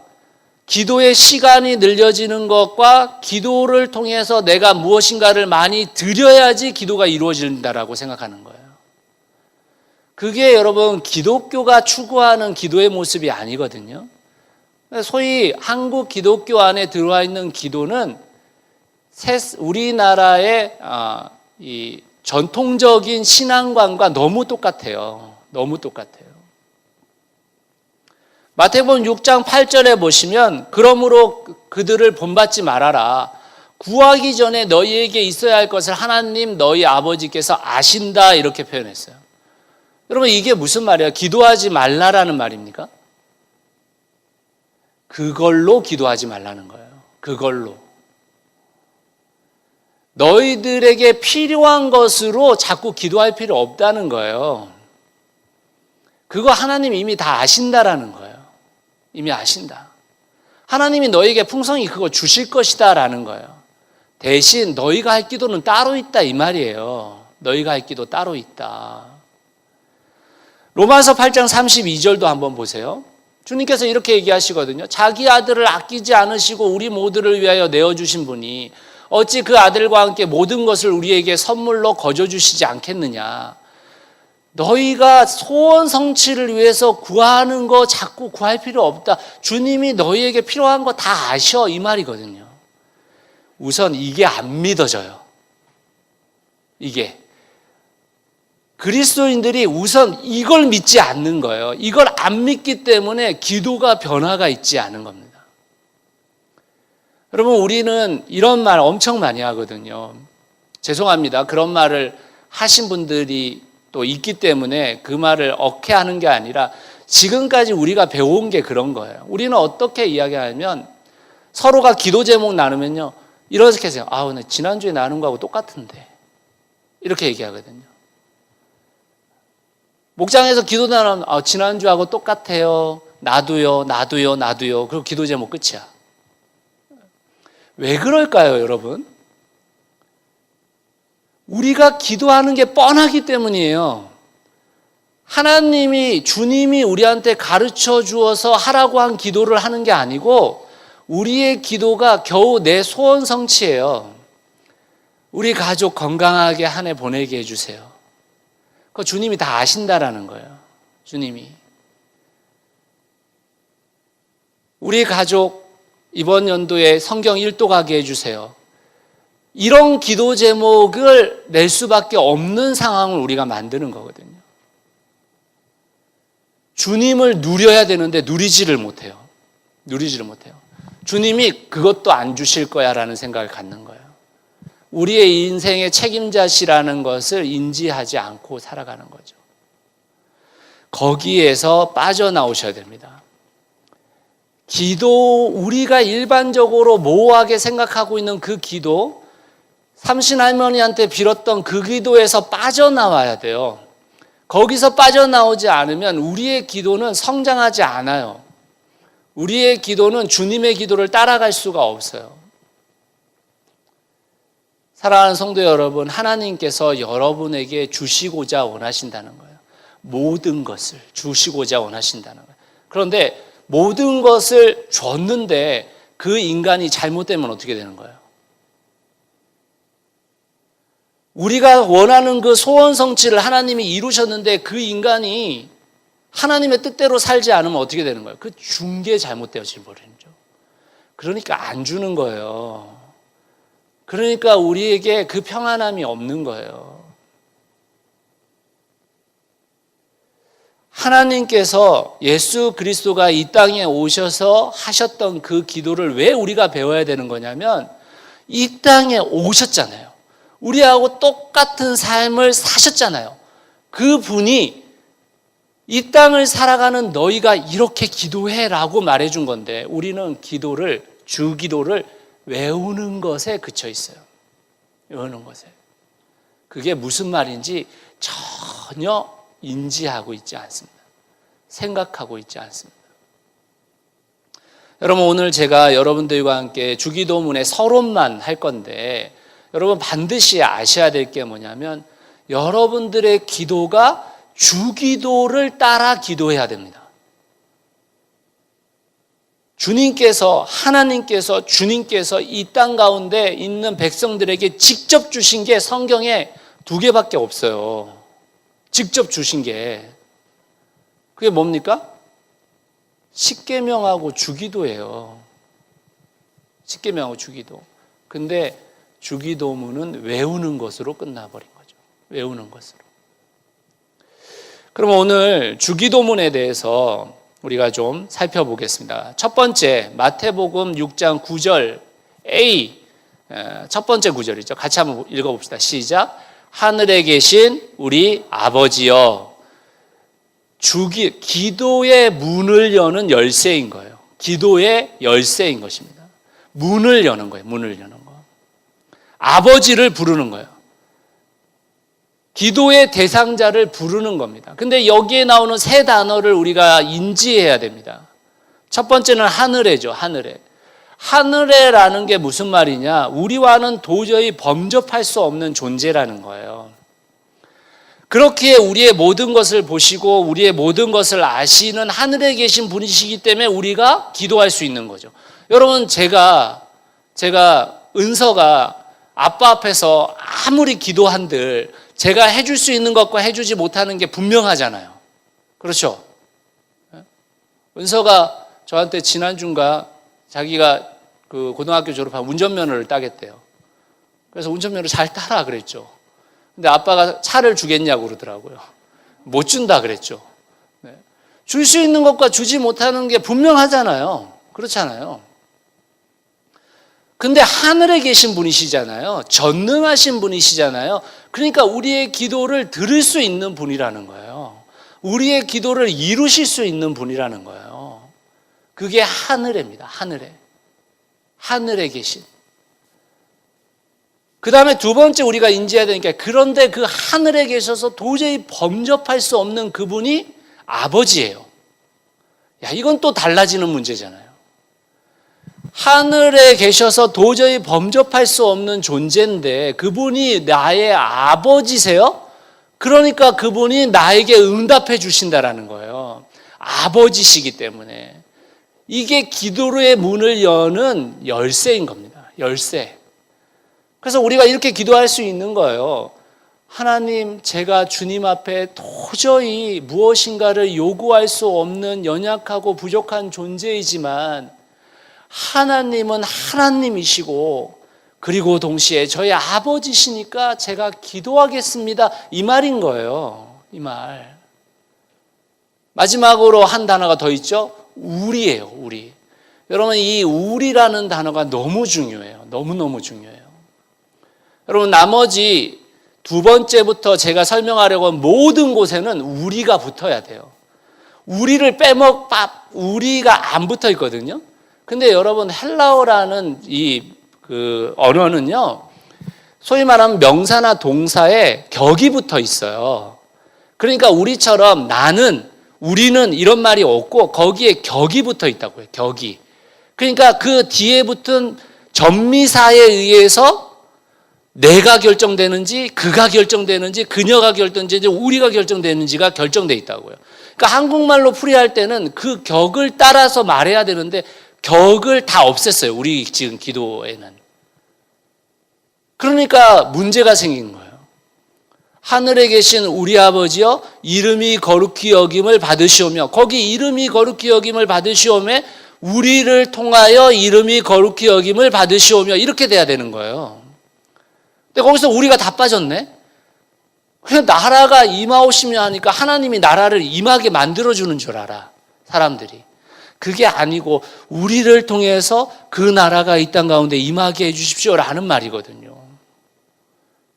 기도의 시간이 늘려지는 것과 기도를 통해서 내가 무엇인가를 많이 드려야지 기도가 이루어진다라고 생각하는 거예요. 그게 여러분 기독교가 추구하는 기도의 모습이 아니거든요. 소위 한국 기독교 안에 들어와 있는 기도는 우리나라의 이 전통적인 신앙관과 너무 똑같아요. 너무 똑같아요. 마태복음 6장 8절에 보시면 그러므로 그들을 본받지 말아라. 구하기 전에 너희에게 있어야 할 것을 하나님 너희 아버지께서 아신다 이렇게 표현했어요. 여러분 이게 무슨 말이에요? 기도하지 말라라는 말입니까? 그걸로 기도하지 말라는 거예요. 그걸로. 너희들에게 필요한 것으로 자꾸 기도할 필요 없다는 거예요. 그거 하나님 이미 다 아신다라는 거예요. 이미 아신다. 하나님이 너희에게 풍성히 그거 주실 것이다 라는 거예요. 대신 너희가 할 기도는 따로 있다 이 말이에요. 너희가 할 기도 따로 있다. 로마서 8장 32절도 한번 보세요. 주님께서 이렇게 얘기하시거든요. 자기 아들을 아끼지 않으시고 우리 모두를 위하여 내어주신 분이 어찌 그 아들과 함께 모든 것을 우리에게 선물로 거저주시지 않겠느냐. 너희가 소원 성취를 위해서 구하는 거 자꾸 구할 필요 없다. 주님이 너희에게 필요한 거 다 아셔 이 말이거든요. 우선 이게 안 믿어져요. 이게. 그리스도인들이 우선 이걸 믿지 않는 거예요. 이걸 안 믿기 때문에 기도가 변화가 있지 않은 겁니다. 여러분 우리는 이런 말 엄청 많이 하거든요. 죄송합니다. 그런 말을 하신 분들이 또 있기 때문에 그 말을 억해하는 게 아니라 지금까지 우리가 배운 게 그런 거예요. 우리는 어떻게 이야기하면 서로가 기도 제목 나누면요. 이렇게 해서 나 지난주에 나눈 거하고 똑같은데 이렇게 얘기하거든요. 목장에서 기도 나누면 지난주하고 똑같아요. 나도요. 그리고 기도 제목 끝이야. 왜 그럴까요, 여러분? 우리가 기도하는 게 뻔하기 때문이에요. 주님이 우리한테 가르쳐 주어서 하라고 한 기도를 하는 게 아니고 우리의 기도가 겨우 내 소원 성취예요. 우리 가족 건강하게 한 해 보내게 해주세요. 그거 주님이 다 아신다라는 거예요. 주님이. 우리 가족 이번 연도에 성경 1도 가게 해주세요. 이런 기도 제목을 낼 수밖에 없는 상황을 우리가 만드는 거거든요. 주님을 누려야 되는데 누리지를 못해요. 주님이 그것도 안 주실 거야 라는 생각을 갖는 거예요. 우리의 인생의 책임자시라는 것을 인지하지 않고 살아가는 거죠. 거기에서 빠져나오셔야 됩니다. 우리가 일반적으로 모호하게 생각하고 있는 그 기도, 삼신 할머니한테 빌었던 그 기도에서 빠져나와야 돼요. 거기서 빠져나오지 않으면 우리의 기도는 성장하지 않아요. 우리의 기도는 주님의 기도를 따라갈 수가 없어요. 사랑하는 성도 여러분, 하나님께서 여러분에게 주시고자 원하신다는 거예요. 모든 것을 주시고자 원하신다는 거예요. 그런데 모든 것을 줬는데 그 인간이 잘못되면 어떻게 되는 거예요? 우리가 원하는 그 소원 성취를 하나님이 이루셨는데 그 인간이 하나님의 뜻대로 살지 않으면 어떻게 되는 거예요? 그 준 게 잘못되어져 버리는 거죠. 그러니까 안 주는 거예요. 그러니까 우리에게 그 평안함이 없는 거예요. 하나님께서 예수 그리스도가 이 땅에 오셔서 하셨던 그 기도를 왜 우리가 배워야 되는 거냐면 이 땅에 오셨잖아요. 우리하고 똑같은 삶을 사셨잖아요. 그 분이 이 땅을 살아가는 너희가 이렇게 기도해라고 말해준 건데 우리는 주 기도를 외우는 것에 그쳐 있어요. 외우는 것에. 그게 무슨 말인지 전혀 인지하고 있지 않습니다. 생각하고 있지 않습니다. 여러분, 오늘 제가 여러분들과 함께 주기도문의 서론만 할 건데 여러분 반드시 아셔야 될 게 뭐냐면 여러분들의 기도가 주기도를 따라 기도해야 됩니다. 주님께서 이 땅 가운데 있는 백성들에게 직접 주신 게 성경에 2개밖에 없어요. 직접 주신 게. 그게 뭡니까? 십계명하고 주기도예요. 십계명하고 주기도. 근데 주기도문은 외우는 것으로 끝나버린 거죠. 외우는 것으로. 그럼 오늘 주기도문에 대해서 우리가 좀 살펴보겠습니다. 첫 번째, 마태복음 6장 9절 A, 첫 번째 구절이죠. 같이 한번 읽어봅시다. 시작. 하늘에 계신 우리 아버지여. 기도의 문을 여는 열쇠인 거예요. 기도의 열쇠인 것입니다. 문을 여는 거예요. 문을 여는 거. 아버지를 부르는 거예요. 기도의 대상자를 부르는 겁니다. 근데 여기에 나오는 3 단어를 우리가 인지해야 됩니다. 첫 번째는 하늘에죠. 하늘에라는 게 무슨 말이냐? 우리와는 도저히 범접할 수 없는 존재라는 거예요. 그렇기에 우리의 모든 것을 보시고 우리의 모든 것을 아시는 하늘에 계신 분이시기 때문에 우리가 기도할 수 있는 거죠. 여러분, 제가 은서가 아빠 앞에서 아무리 기도한들 제가 해줄 수 있는 것과 해주지 못하는 게 분명하잖아요. 그렇죠? 은서가 저한테 지난주인가 자기가 그 고등학교 졸업한 운전면허를 따겠대요. 그래서 운전면허 잘 따라 그랬죠. 근데 아빠가 차를 주겠냐고 그러더라고요. 못 준다 그랬죠. 줄 수 있는 것과 주지 못하는 게 분명하잖아요. 그렇잖아요. 근데 하늘에 계신 분이시잖아요. 전능하신 분이시잖아요. 그러니까 우리의 기도를 들을 수 있는 분이라는 거예요. 우리의 기도를 이루실 수 있는 분이라는 거예요. 그게 하늘입니다. 하늘에 계신. 그 다음에 2번째 우리가 인지해야 되니까 그런데 그 하늘에 계셔서 도저히 범접할 수 없는 그분이 아버지예요. 야, 이건 또 달라지는 문제잖아요. 하늘에 계셔서 도저히 범접할 수 없는 존재인데 그분이 나의 아버지세요? 그러니까 그분이 나에게 응답해 주신다라는 거예요. 아버지시기 때문에. 이게 기도의 문을 여는 열쇠인 겁니다. 열쇠. 그래서 우리가 이렇게 기도할 수 있는 거예요. 하나님, 제가 주님 앞에 도저히 무엇인가를 요구할 수 없는 연약하고 부족한 존재이지만 하나님은 하나님이시고 그리고 동시에 저희 아버지시니까 제가 기도하겠습니다. 이 말인 거예요. 이 말. 마지막으로 한 단어가 더 있죠. 우리예요. 우리. 여러분, 이 우리라는 단어가 너무 중요해요. 너무너무 중요해요. 여러분, 나머지 2번째부터 제가 설명하려고 한 모든 곳에는 우리가 붙어야 돼요. 우리를 우리가 안 붙어 있거든요. 근데 여러분, 헬라어라는 그 언어는요, 소위 말하면 명사나 동사에 격이 붙어 있어요. 그러니까 우리처럼 나는, 우리는 이런 말이 없고 거기에 격이 붙어 있다고요. 격이. 그러니까 그 뒤에 붙은 전미사에 의해서 내가 결정되는지, 그가 결정되는지, 그녀가 결정되는지, 우리가 결정되는지가 결정돼 있다고요. 그러니까 한국말로 풀이할 때는 그 격을 따라서 말해야 되는데 격을 다 없앴어요. 우리 지금 기도에는. 그러니까 문제가 생긴 거예요. 하늘에 계신 우리 아버지여 이름이 거룩히 여김을 받으시오며, 거기 이름이 거룩히 여김을 받으시오며 우리를 통하여 이름이 거룩히 여김을 받으시오며 이렇게 돼야 되는 거예요. 근데 거기서 우리가 다 빠졌네. 그냥 나라가 임하오시며 하니까 하나님이 나라를 임하게 만들어주는 줄 알아, 사람들이. 그게 아니고 우리를 통해서 그 나라가 이 땅 가운데 임하게 해주십시오라는 말이거든요.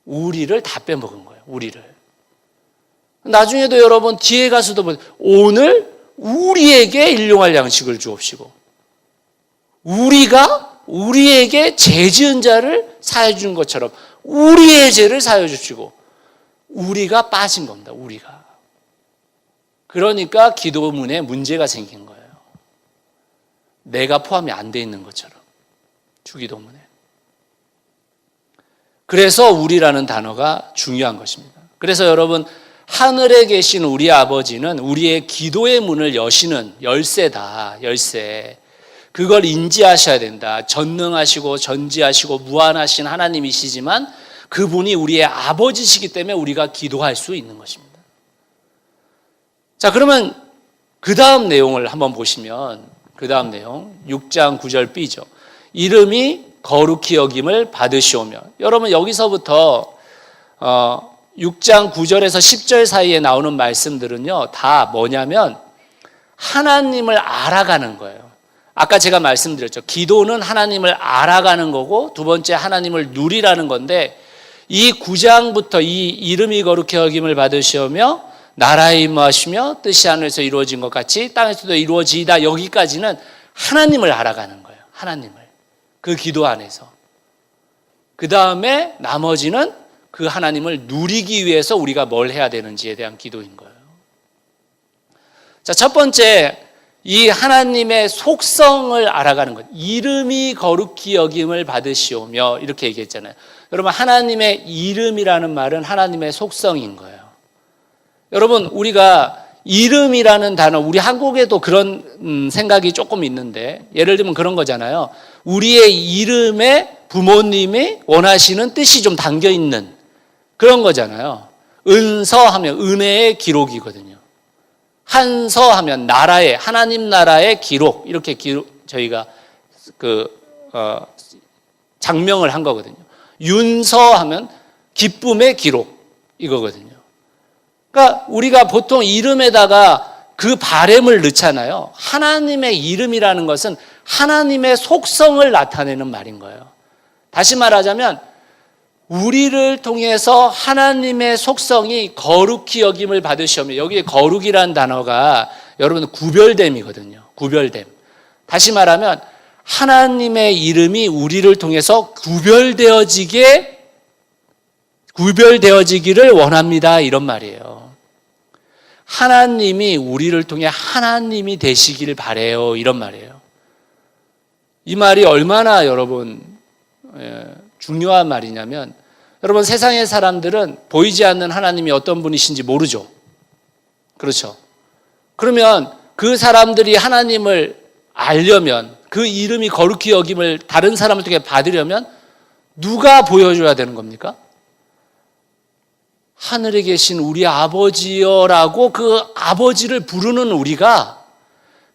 우리를 다 빼먹은 거예요. 우리를. 나중에도 여러분 뒤에 가서도 오늘 우리에게 일용할 양식을 주옵시고, 우리가 우리에게 죄 지은 자를 사해 주는 것처럼 우리의 죄를 사해 주시고, 우리가 빠진 겁니다. 우리가. 그러니까 기도문에 문제가 생긴 거예요. 내가 포함이 안 돼 있는 것처럼, 주기도문에. 그래서 우리라는 단어가 중요한 것입니다. 그래서 여러분, 하늘에 계신 우리 아버지는 우리의 기도의 문을 여시는 열쇠다. 열쇠. 그걸 인지하셔야 된다. 전능하시고 전지하시고 무한하신 하나님이시지만 그분이 우리의 아버지시기 때문에 우리가 기도할 수 있는 것입니다. 자, 그러면 그 다음 내용을 한번 보시면, 그 다음 내용 6장 9절 B죠. 이름이 거룩히 여김을 받으시오며. 여러분, 여기서부터 6장 9절에서 10절 사이에 나오는 말씀들은요, 다 뭐냐면 하나님을 알아가는 거예요. 아까 제가 말씀드렸죠. 기도는 하나님을 알아가는 거고, 두 번째 하나님을 누리라는 건데, 이 9장부터 이 이름이 거룩히 여김을 받으시오며 나라에 임하시며 뜻이 하늘에서 이루어진 것 같이 땅에서도 이루어지이다, 여기까지는 하나님을 알아가는 거예요. 하나님을. 그 기도 안에서. 그 다음에 나머지는 그 하나님을 누리기 위해서 우리가 뭘 해야 되는지에 대한 기도인 거예요. 자, 첫 번째, 이 하나님의 속성을 알아가는 것. 이름이 거룩히 여김을 받으시오며 이렇게 얘기했잖아요. 여러분, 하나님의 이름이라는 말은 하나님의 속성인 거예요. 여러분, 우리가 이름이라는 단어, 우리 한국에도 그런 생각이 조금 있는데, 예를 들면 그런 거잖아요. 우리의 이름에 부모님이 원하시는 뜻이 좀 담겨 있는 그런 거잖아요. 은서 하면 은혜의 기록이거든요. 한서 하면 나라의, 하나님 나라의 기록, 이렇게 저희가 장명을 한 거거든요. 윤서 하면 기쁨의 기록, 이거거든요. 그러니까 우리가 보통 이름에다가 그 바램을 넣잖아요. 하나님의 이름이라는 것은 하나님의 속성을 나타내는 말인 거예요. 다시 말하자면 우리를 통해서 하나님의 속성이 거룩히 여김을 받으시오며, 여기에 거룩이라는 단어가 여러분 구별됨이거든요. 구별됨. 다시 말하면 하나님의 이름이 우리를 통해서 구별되어지기를 원합니다, 이런 말이에요. 하나님이 우리를 통해 하나님이 되시기를 바래요, 이런 말이에요. 이 말이 얼마나 여러분 중요한 말이냐면, 여러분, 세상의 사람들은 보이지 않는 하나님이 어떤 분이신지 모르죠. 그렇죠? 그러면 그 사람들이 하나님을 알려면, 그 이름이 거룩히 여김을 다른 사람을 통해 받으려면 누가 보여줘야 되는 겁니까? 하늘에 계신 우리 아버지여라고 그 아버지를 부르는 우리가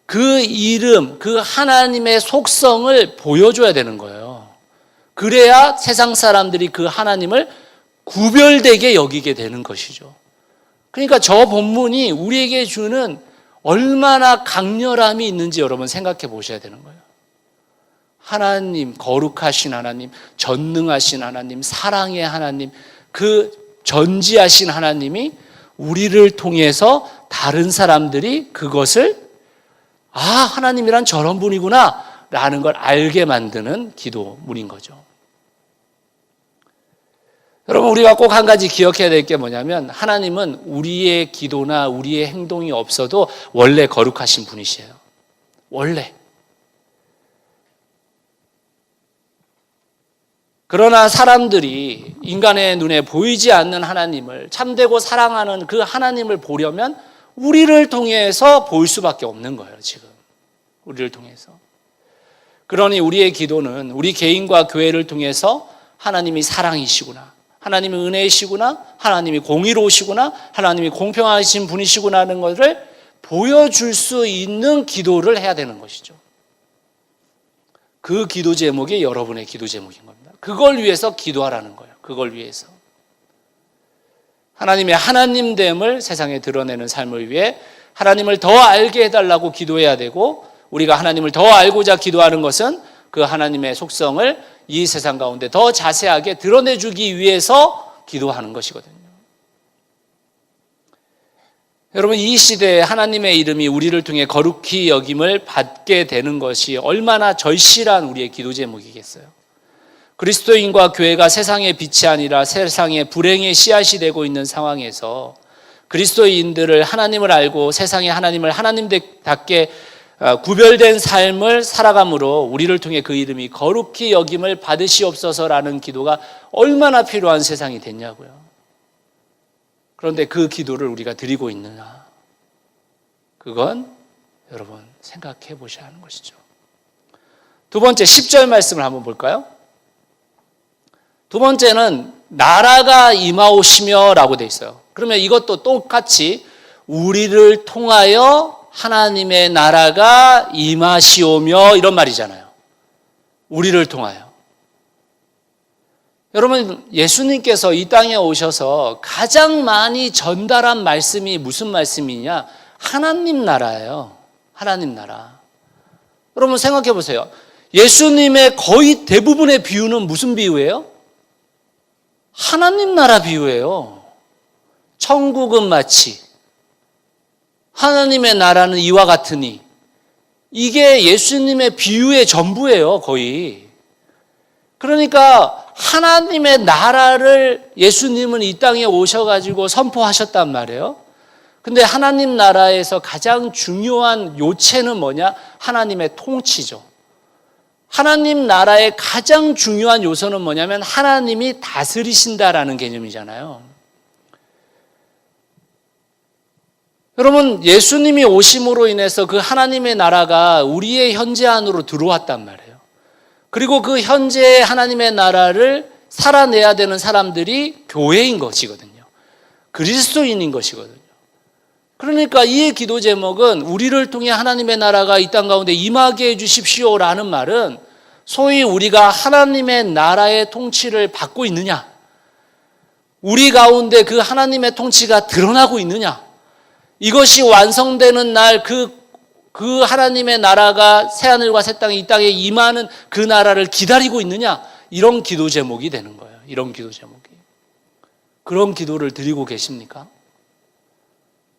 그 이름, 그 하나님의 속성을 보여줘야 되는 거예요. 그래야 세상 사람들이 그 하나님을 구별되게 여기게 되는 것이죠. 그러니까 저 본문이 우리에게 주는 얼마나 강렬함이 있는지 여러분 생각해 보셔야 되는 거예요. 하나님, 거룩하신 하나님, 전능하신 하나님, 사랑의 하나님, 그 전지하신 하나님이 우리를 통해서 다른 사람들이 그것을 하나님이란 저런 분이구나 라는 걸 알게 만드는 기도문인 거죠. 여러분, 우리가 꼭 한 가지 기억해야 될 게 뭐냐면, 하나님은 우리의 기도나 우리의 행동이 없어도 원래 거룩하신 분이세요. 원래. 그러나 사람들이 인간의 눈에 보이지 않는 하나님을, 참되고 사랑하는 그 하나님을 보려면 우리를 통해서 보일 수밖에 없는 거예요, 지금. 우리를 통해서. 그러니 우리의 기도는 우리 개인과 교회를 통해서 하나님이 사랑이시구나, 하나님이 은혜이시구나, 하나님이 공의로우시구나, 하나님이 공평하신 분이시구나 하는 것을 보여줄 수 있는 기도를 해야 되는 것이죠. 그 기도 제목이 여러분의 기도 제목인 겁니다. 그걸 위해서 기도하라는 거예요. 그걸 위해서. 하나님의 하나님됨을 세상에 드러내는 삶을 위해 하나님을 더 알게 해달라고 기도해야 되고, 우리가 하나님을 더 알고자 기도하는 것은 그 하나님의 속성을 이 세상 가운데 더 자세하게 드러내주기 위해서 기도하는 것이거든요. 여러분, 이 시대에 하나님의 이름이 우리를 통해 거룩히 여김을 받게 되는 것이 얼마나 절실한 우리의 기도 제목이겠어요. 그리스도인과 교회가 세상의 빛이 아니라 세상의 불행의 씨앗이 되고 있는 상황에서 그리스도인들을 하나님을 알고 세상의 하나님을 하나님답게 구별된 삶을 살아감으로 우리를 통해 그 이름이 거룩히 여김을 받으시옵소서라는 기도가 얼마나 필요한 세상이 됐냐고요. 그런데 그 기도를 우리가 드리고 있느냐, 그건 여러분 생각해 보셔야 하는 것이죠. 두 번째 10절 말씀을 한번 볼까요? 두 번째는 나라가 임하오시며 라고 되어 있어요. 그러면 이것도 똑같이 우리를 통하여 하나님의 나라가 임하시오며 이런 말이잖아요. 우리를 통하여. 여러분, 예수님께서 이 땅에 오셔서 가장 많이 전달한 말씀이 무슨 말씀이냐? 하나님 나라예요. 하나님 나라. 여러분 생각해 보세요. 예수님의 거의 대부분의 비유는 무슨 비유예요? 하나님 나라 비유예요. 천국은 마치 하나님의 나라는 이와 같으니, 이게 예수님의 비유의 전부예요, 거의. 그러니까 하나님의 나라를 예수님은 이 땅에 오셔가지고 선포하셨단 말이에요. 근데 하나님 나라에서 가장 중요한 요체는 뭐냐? 하나님의 통치죠. 하나님 나라의 가장 중요한 요소는 뭐냐면 하나님이 다스리신다라는 개념이잖아요. 여러분, 예수님이 오심으로 인해서 그 하나님의 나라가 우리의 현재 안으로 들어왔단 말이에요. 그리고 그 현재의 하나님의 나라를 살아내야 되는 사람들이 교회인 것이거든요. 그리스도인인 것이거든요. 그러니까 이 기도 제목은 우리를 통해 하나님의 나라가 이 땅 가운데 임하게 해주십시오라는 말은 소위 우리가 하나님의 나라의 통치를 받고 있느냐, 우리 가운데 그 하나님의 통치가 드러나고 있느냐, 이것이 완성되는 날 그 하나님의 나라가 새하늘과 새 땅이 이 땅에 임하는 그 나라를 기다리고 있느냐, 이런 기도 제목이 되는 거예요. 이런 기도 제목이. 그런 기도를 드리고 계십니까?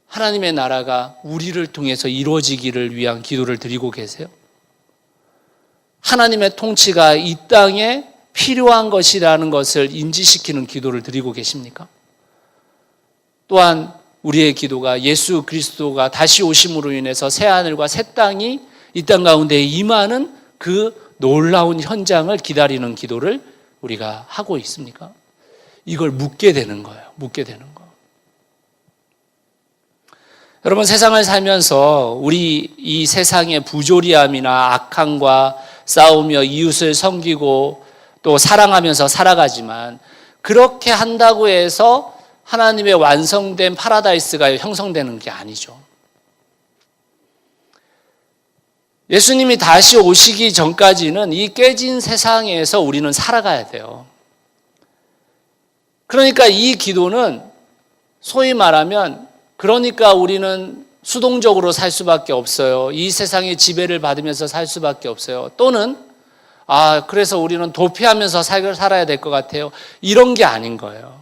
하나님의 나라가 우리를 통해서 이루어지기를 위한 기도를 드리고 계세요? 하나님의 통치가 이 땅에 필요한 것이라는 것을 인지시키는 기도를 드리고 계십니까? 또한 우리의 기도가 예수 그리스도가 다시 오심으로 인해서 새하늘과 새 땅이 이 땅 가운데 임하는 그 놀라운 현장을 기다리는 기도를 우리가 하고 있습니까? 이걸 묻게 되는 거예요. 묻게 되는 거. 여러분, 세상을 살면서 우리 이 세상의 부조리함이나 악함과 싸우며 이웃을 섬기고 또 사랑하면서 살아가지만, 그렇게 한다고 해서 하나님의 완성된 파라다이스가 형성되는 게 아니죠. 예수님이 다시 오시기 전까지는 이 깨진 세상에서 우리는 살아가야 돼요. 그러니까 이 기도는 소위 말하면, 그러니까 우리는 수동적으로 살 수밖에 없어요. 이 세상의 지배를 받으면서 살 수밖에 없어요. 또는 그래서 우리는 도피하면서 살아야 될 것 같아요. 이런 게 아닌 거예요.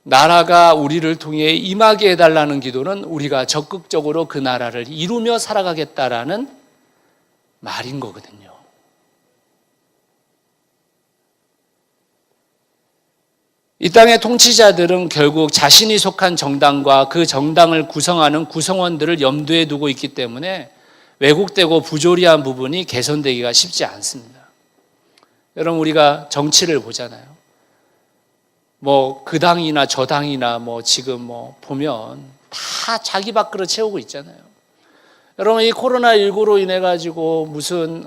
나라가 우리를 통해 임하게 해달라는 기도는 우리가 적극적으로 그 나라를 이루며 살아가겠다라는 말인 거거든요. 이 땅의 통치자들은 결국 자신이 속한 정당과 그 정당을 구성하는 구성원들을 염두에 두고 있기 때문에 왜곡되고 부조리한 부분이 개선되기가 쉽지 않습니다. 여러분, 우리가 정치를 보잖아요. 그 당이나 저 당이나 지금 보면 다 자기 밥그릇 채우고 있잖아요. 여러분, 이 코로나19로 인해 가지고 무슨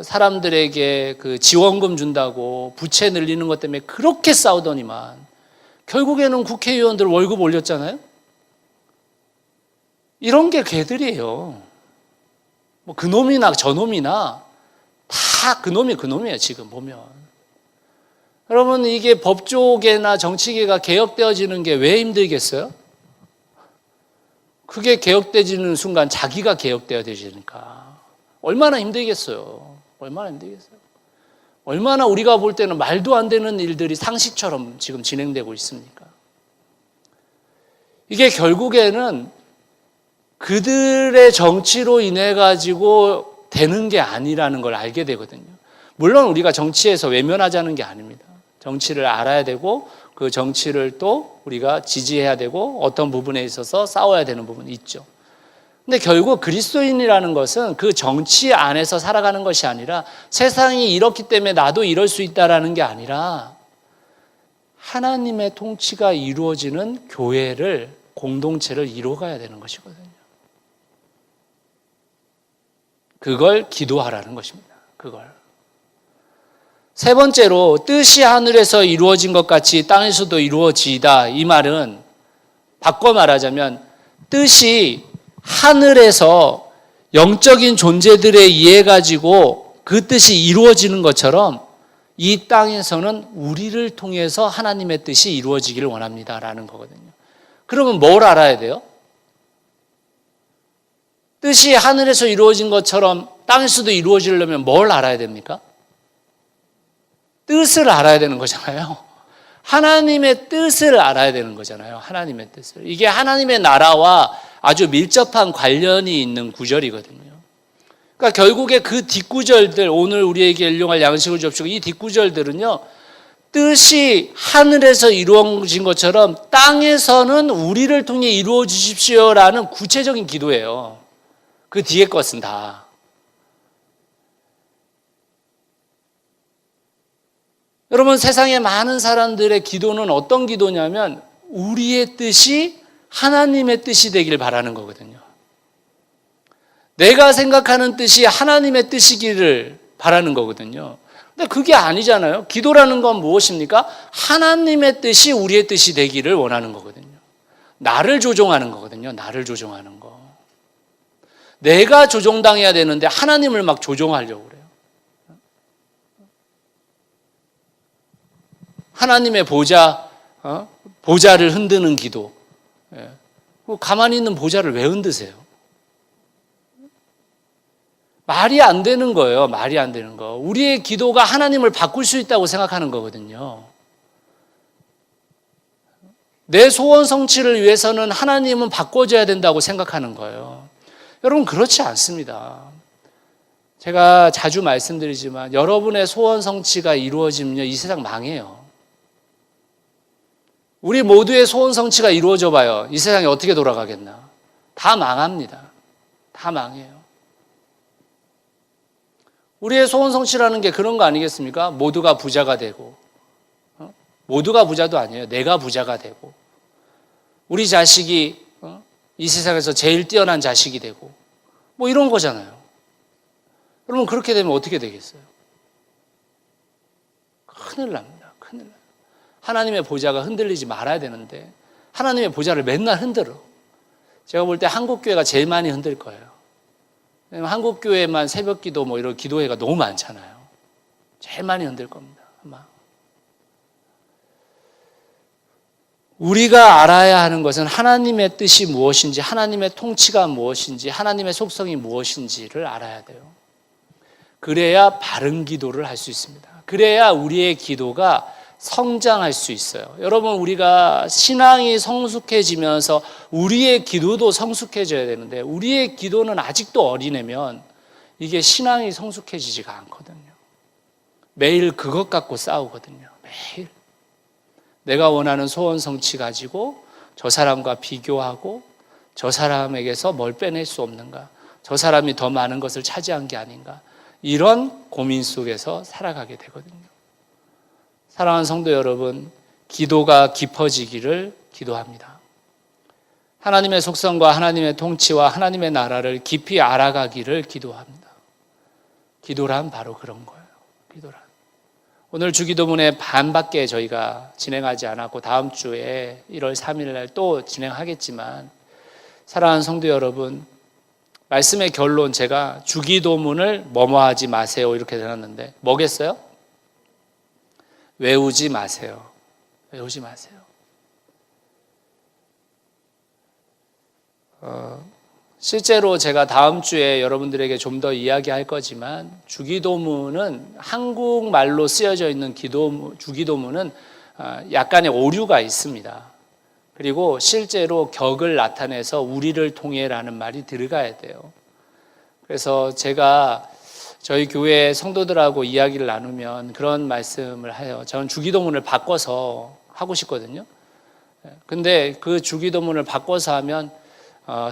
사람들에게 그 지원금 준다고 부채 늘리는 것 때문에 그렇게 싸우더니만 결국에는 국회의원들 월급 올렸잖아요. 이런 게 걔들이에요. 뭐 그놈이나 저놈이나 다 그놈이에요, 지금 보면. 여러분, 이게 법조계나 정치계가 개혁되어지는 게 왜 힘들겠어요? 그게 개혁되어지는 순간 자기가 개혁되어지니까 얼마나 힘들겠어요. 얼마나 힘들겠어요. 얼마나 우리가 볼 때는 말도 안 되는 일들이 상식처럼 지금 진행되고 있습니까? 이게 결국에는 그들의 정치로 인해 가지고 되는 게 아니라는 걸 알게 되거든요. 물론 우리가 정치에서 외면하자는 게 아닙니다. 정치를 알아야 되고 그 정치를 또 우리가 지지해야 되고 어떤 부분에 있어서 싸워야 되는 부분이 있죠. 근데 결국 그리스도인이라는 것은 그 정치 안에서 살아가는 것이 아니라 세상이 이렇기 때문에 나도 이럴 수 있다라는 게 아니라 하나님의 통치가 이루어지는 교회를, 공동체를 이루어가야 되는 것이거든요. 그걸 기도하라는 것입니다. 그걸. 세 번째로, 뜻이 하늘에서 이루어진 것 같이 땅에서도 이루어지이다. 이 말은 바꿔 말하자면 뜻이 하늘에서 영적인 존재들에 의해 가지고 그 뜻이 이루어지는 것처럼 이 땅에서는 우리를 통해서 하나님의 뜻이 이루어지기를 원합니다라는 거거든요. 그러면 뭘 알아야 돼요? 뜻이 하늘에서 이루어진 것처럼 땅에서도 이루어지려면 뭘 알아야 됩니까? 뜻을 알아야 되는 거잖아요. 하나님의 뜻을 알아야 되는 거잖아요. 하나님의 뜻을. 이게 하나님의 나라와 아주 밀접한 관련이 있는 구절이거든요. 그러니까 결국에 그 뒷구절들, 오늘 우리에게 일용할 양식을 주옵시고, 이 뒷구절들은요, 뜻이 하늘에서 이루어진 것처럼 땅에서는 우리를 통해 이루어 주십시오라는 구체적인 기도예요. 그 뒤에 것은 다. 여러분, 세상의 많은 사람들의 기도는 어떤 기도냐면 우리의 뜻이 하나님의 뜻이 되길 바라는 거거든요. 내가 생각하는 뜻이 하나님의 뜻이기를 바라는 거거든요. 근데 그게 아니잖아요. 기도라는 건 무엇입니까? 하나님의 뜻이 우리의 뜻이 되기를 원하는 거거든요. 나를 조종하는 거거든요. 나를 조종하는 거. 내가 조종당해야 되는데 하나님을 막 조종하려고 그래요. 하나님의 보좌를 흔드는 기도. 가만히 있는 보좌를 왜 흔드세요? 말이 안 되는 거예요. 말이 안 되는 거. 우리의 기도가 하나님을 바꿀 수 있다고 생각하는 거거든요. 내 소원 성취를 위해서는 하나님은 바꿔줘야 된다고 생각하는 거예요. 여러분, 그렇지 않습니다. 제가 자주 말씀드리지만 여러분의 소원 성취가 이루어지면 이 세상 망해요. 우리 모두의 소원 성취가 이루어져 봐요. 이 세상이 어떻게 돌아가겠나? 다 망합니다. 다 망해요. 우리의 소원 성취라는 게 그런 거 아니겠습니까? 모두가 부자가 되고, 모두가 부자도 아니에요. 내가 부자가 되고, 우리 자식이 이 세상에서 제일 뛰어난 자식이 되고, 뭐 이런 거잖아요. 여러분, 그렇게 되면 어떻게 되겠어요? 큰일 납니다. 큰일 납니다. 하나님의 보좌가 흔들리지 말아야 되는데 하나님의 보좌를 맨날 흔들어. 제가 볼 때 한국교회가 제일 많이 흔들 거예요. 왜냐면 한국교회만 새벽기도 뭐 이런 기도회가 너무 많잖아요. 제일 많이 흔들 겁니다. 아마. 우리가 알아야 하는 것은 하나님의 뜻이 무엇인지, 하나님의 통치가 무엇인지, 하나님의 속성이 무엇인지를 알아야 돼요. 그래야 바른 기도를 할 수 있습니다. 그래야 우리의 기도가 성장할 수 있어요. 여러분, 우리가 신앙이 성숙해지면서 우리의 기도도 성숙해져야 되는데 우리의 기도는 아직도 어린애면 이게 신앙이 성숙해지지가 않거든요. 매일 그것 갖고 싸우거든요. 매일. 내가 원하는 소원 성취 가지고 저 사람과 비교하고 저 사람에게서 뭘 빼낼 수 없는가? 저 사람이 더 많은 것을 차지한 게 아닌가? 이런 고민 속에서 살아가게 되거든요. 사랑하는 성도 여러분, 기도가 깊어지기를 기도합니다. 하나님의 속성과 하나님의 통치와 하나님의 나라를 깊이 알아가기를 기도합니다. 기도란 바로 그런 거예요. 기도란. 오늘 주기도문의 반밖에 저희가 진행하지 않았고 다음 주에 1월 3일 날 또 진행하겠지만, 사랑하는 성도 여러분, 말씀의 결론, 제가 주기도문을 뭐뭐하지 마세요 이렇게 해놨는데 뭐겠어요? 외우지 마세요. 외우지 마세요. 실제로 제가 다음 주에 여러분들에게 좀 더 이야기할 거지만, 주기도문은 한국말로 쓰여져 있는 주기도문은 약간의 오류가 있습니다. 그리고 실제로 격을 나타내서 우리를 통해라는 말이 들어가야 돼요. 그래서 제가 저희 교회 성도들하고 이야기를 나누면 그런 말씀을 해요. 저는 주기도문을 바꿔서 하고 싶거든요. 근데 그 주기도문을 바꿔서 하면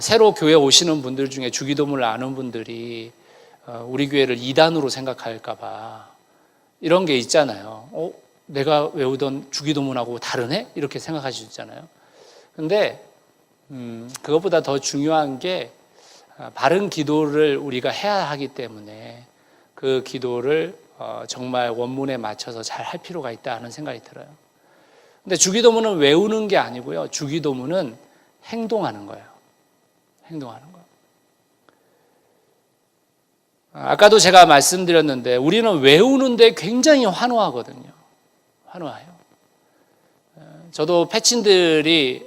새로 교회 오시는 분들 중에 주기도문을 아는 분들이 우리 교회를 이단으로 생각할까 봐 이런 게 있잖아요. 내가 외우던 주기도문하고 다르네? 이렇게 생각할 수 있잖아요. 근데 그것보다 더 중요한 게 바른 기도를 우리가 해야 하기 때문에 그 기도를 정말 원문에 맞춰서 잘 할 필요가 있다 하는 생각이 들어요. 근데 주기도문은 외우는 게 아니고요. 주기도문은 행동하는 거예요. 행동하는 거. 아까도 제가 말씀드렸는데 우리는 외우는데 굉장히 환호하거든요. 환호해요. 저도 패친들이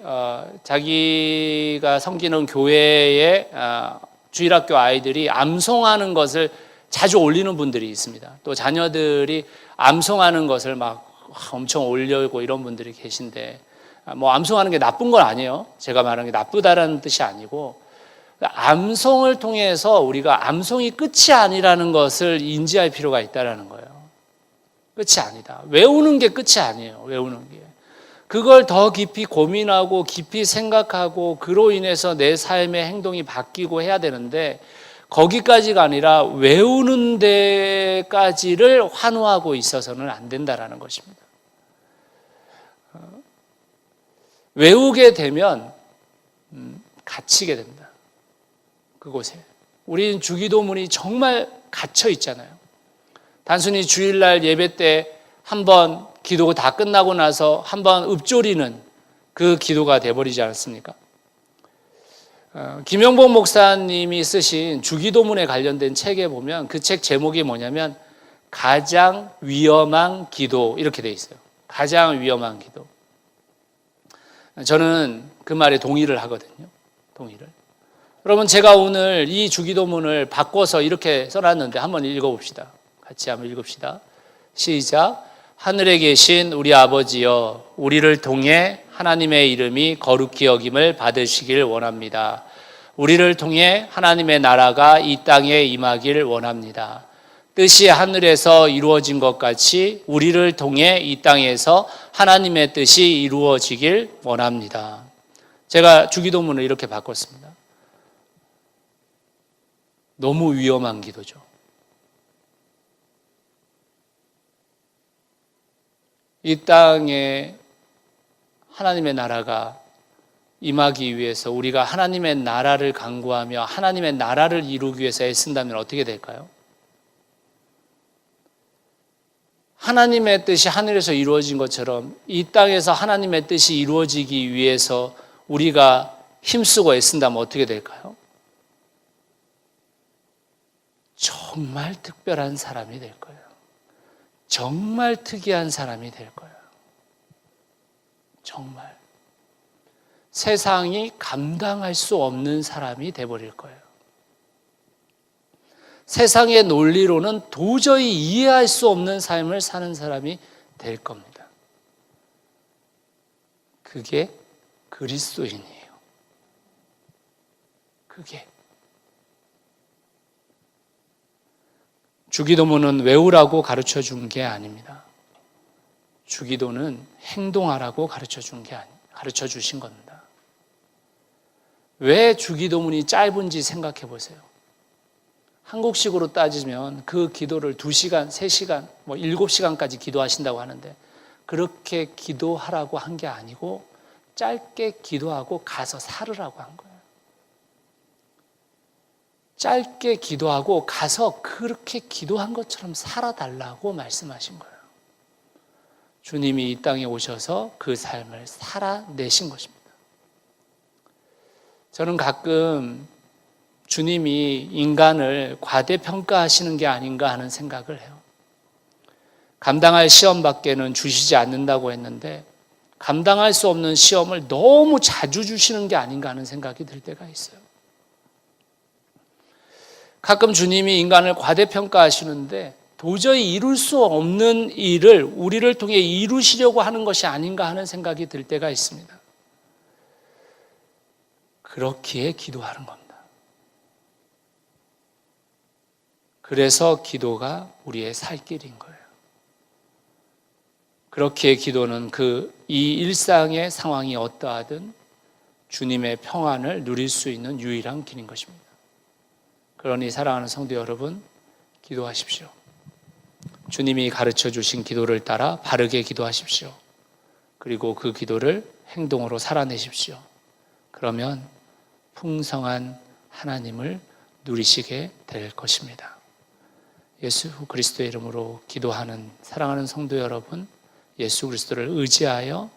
자기가 섬기는 교회의 주일학교 아이들이 암송하는 것을 자주 올리는 분들이 있습니다. 또 자녀들이 암송하는 것을 막 엄청 올려고 이런 분들이 계신데, 뭐 암송하는 게 나쁜 건 아니에요. 제가 말하는 게 나쁘다라는 뜻이 아니고, 암송을 통해서 우리가 암송이 끝이 아니라는 것을 인지할 필요가 있다는 거예요. 끝이 아니다. 외우는 게 끝이 아니에요. 외우는 게. 그걸 더 깊이 고민하고 깊이 생각하고 그로 인해서 내 삶의 행동이 바뀌고 해야 되는데, 거기까지가 아니라 외우는 데까지를 환호하고 있어서는 안 된다라는 것입니다. 외우게 되면 갇히게 됩니다. 그곳에. 우리는 주기도문이 정말 갇혀 있잖아요. 단순히 주일날 예배 때 한번 기도가 다 끝나고 나서 한번 읊조리는 그 기도가 돼버리지 않습니까? 김영복 목사님이 쓰신 주기도문에 관련된 책에 보면 그 책 제목이 뭐냐면 가장 위험한 기도, 이렇게 돼 있어요. 가장 위험한 기도. 저는 그 말에 동의를 하거든요. 동의를. 여러분, 제가 오늘 이 주기도문을 바꿔서 이렇게 써놨는데 한번 읽어봅시다. 같이 한번 읽읍시다. 시작. 하늘에 계신 우리 아버지여, 우리를 통해 하나님의 이름이 거룩히 여김을 받으시길 원합니다. 우리를 통해 하나님의 나라가 이 땅에 임하길 원합니다. 뜻이 하늘에서 이루어진 것 같이 우리를 통해 이 땅에서 하나님의 뜻이 이루어지길 원합니다. 제가 주기도문을 이렇게 바꿨습니다. 너무 위험한 기도죠. 이 땅에 하나님의 나라가 임하기 위해서 우리가 하나님의 나라를 강구하며 하나님의 나라를 이루기 위해서 애쓴다면 어떻게 될까요? 하나님의 뜻이 하늘에서 이루어진 것처럼 이 땅에서 하나님의 뜻이 이루어지기 위해서 우리가 힘쓰고 애쓴다면 어떻게 될까요? 정말 특별한 사람이 될 거예요. 정말 특이한 사람이 될 거예요. 정말. 세상이 감당할 수 없는 사람이 돼버릴 거예요. 세상의 논리로는 도저히 이해할 수 없는 삶을 사는 사람이 될 겁니다. 그게 그리스도인이에요. 그게. 주기도문은 외우라고 가르쳐 준 게 아닙니다. 주기도는 행동하라고 가르쳐 주신 겁니다. 왜 주기도문이 짧은지 생각해 보세요. 한국식으로 따지면 그 기도를 2시간, 3시간, 7시간까지 기도하신다고 하는데 그렇게 기도하라고 한 게 아니고 짧게 기도하고 가서 살으라고 한 거예요. 짧게 기도하고 가서 그렇게 기도한 것처럼 살아달라고 말씀하신 거예요. 주님이 이 땅에 오셔서 그 삶을 살아내신 것입니다. 저는 가끔 주님이 인간을 과대평가하시는 게 아닌가 하는 생각을 해요. 감당할 시험밖에는 주시지 않는다고 했는데 감당할 수 없는 시험을 너무 자주 주시는 게 아닌가 하는 생각이 들 때가 있어요. 가끔 주님이 인간을 과대평가하시는데 도저히 이룰 수 없는 일을 우리를 통해 이루시려고 하는 것이 아닌가 하는 생각이 들 때가 있습니다. 그렇기에 기도하는 겁니다. 그래서 기도가 우리의 살 길인 거예요. 그렇기에 기도는 이 일상의 상황이 어떠하든 주님의 평안을 누릴 수 있는 유일한 길인 것입니다. 그러니 사랑하는 성도 여러분, 기도하십시오. 주님이 가르쳐 주신 기도를 따라 바르게 기도하십시오. 그리고 그 기도를 행동으로 살아내십시오. 그러면 풍성한 하나님을 누리시게 될 것입니다. 예수 그리스도의 이름으로 기도하는 사랑하는 성도 여러분, 예수 그리스도를 의지하여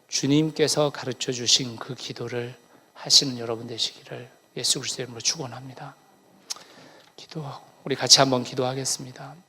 주님께서 가르쳐 주신 그 기도를 하시는 여러분 되시기를 예수 그리스도의 이름으로 축원합니다. 우리 같이 한번 기도하겠습니다.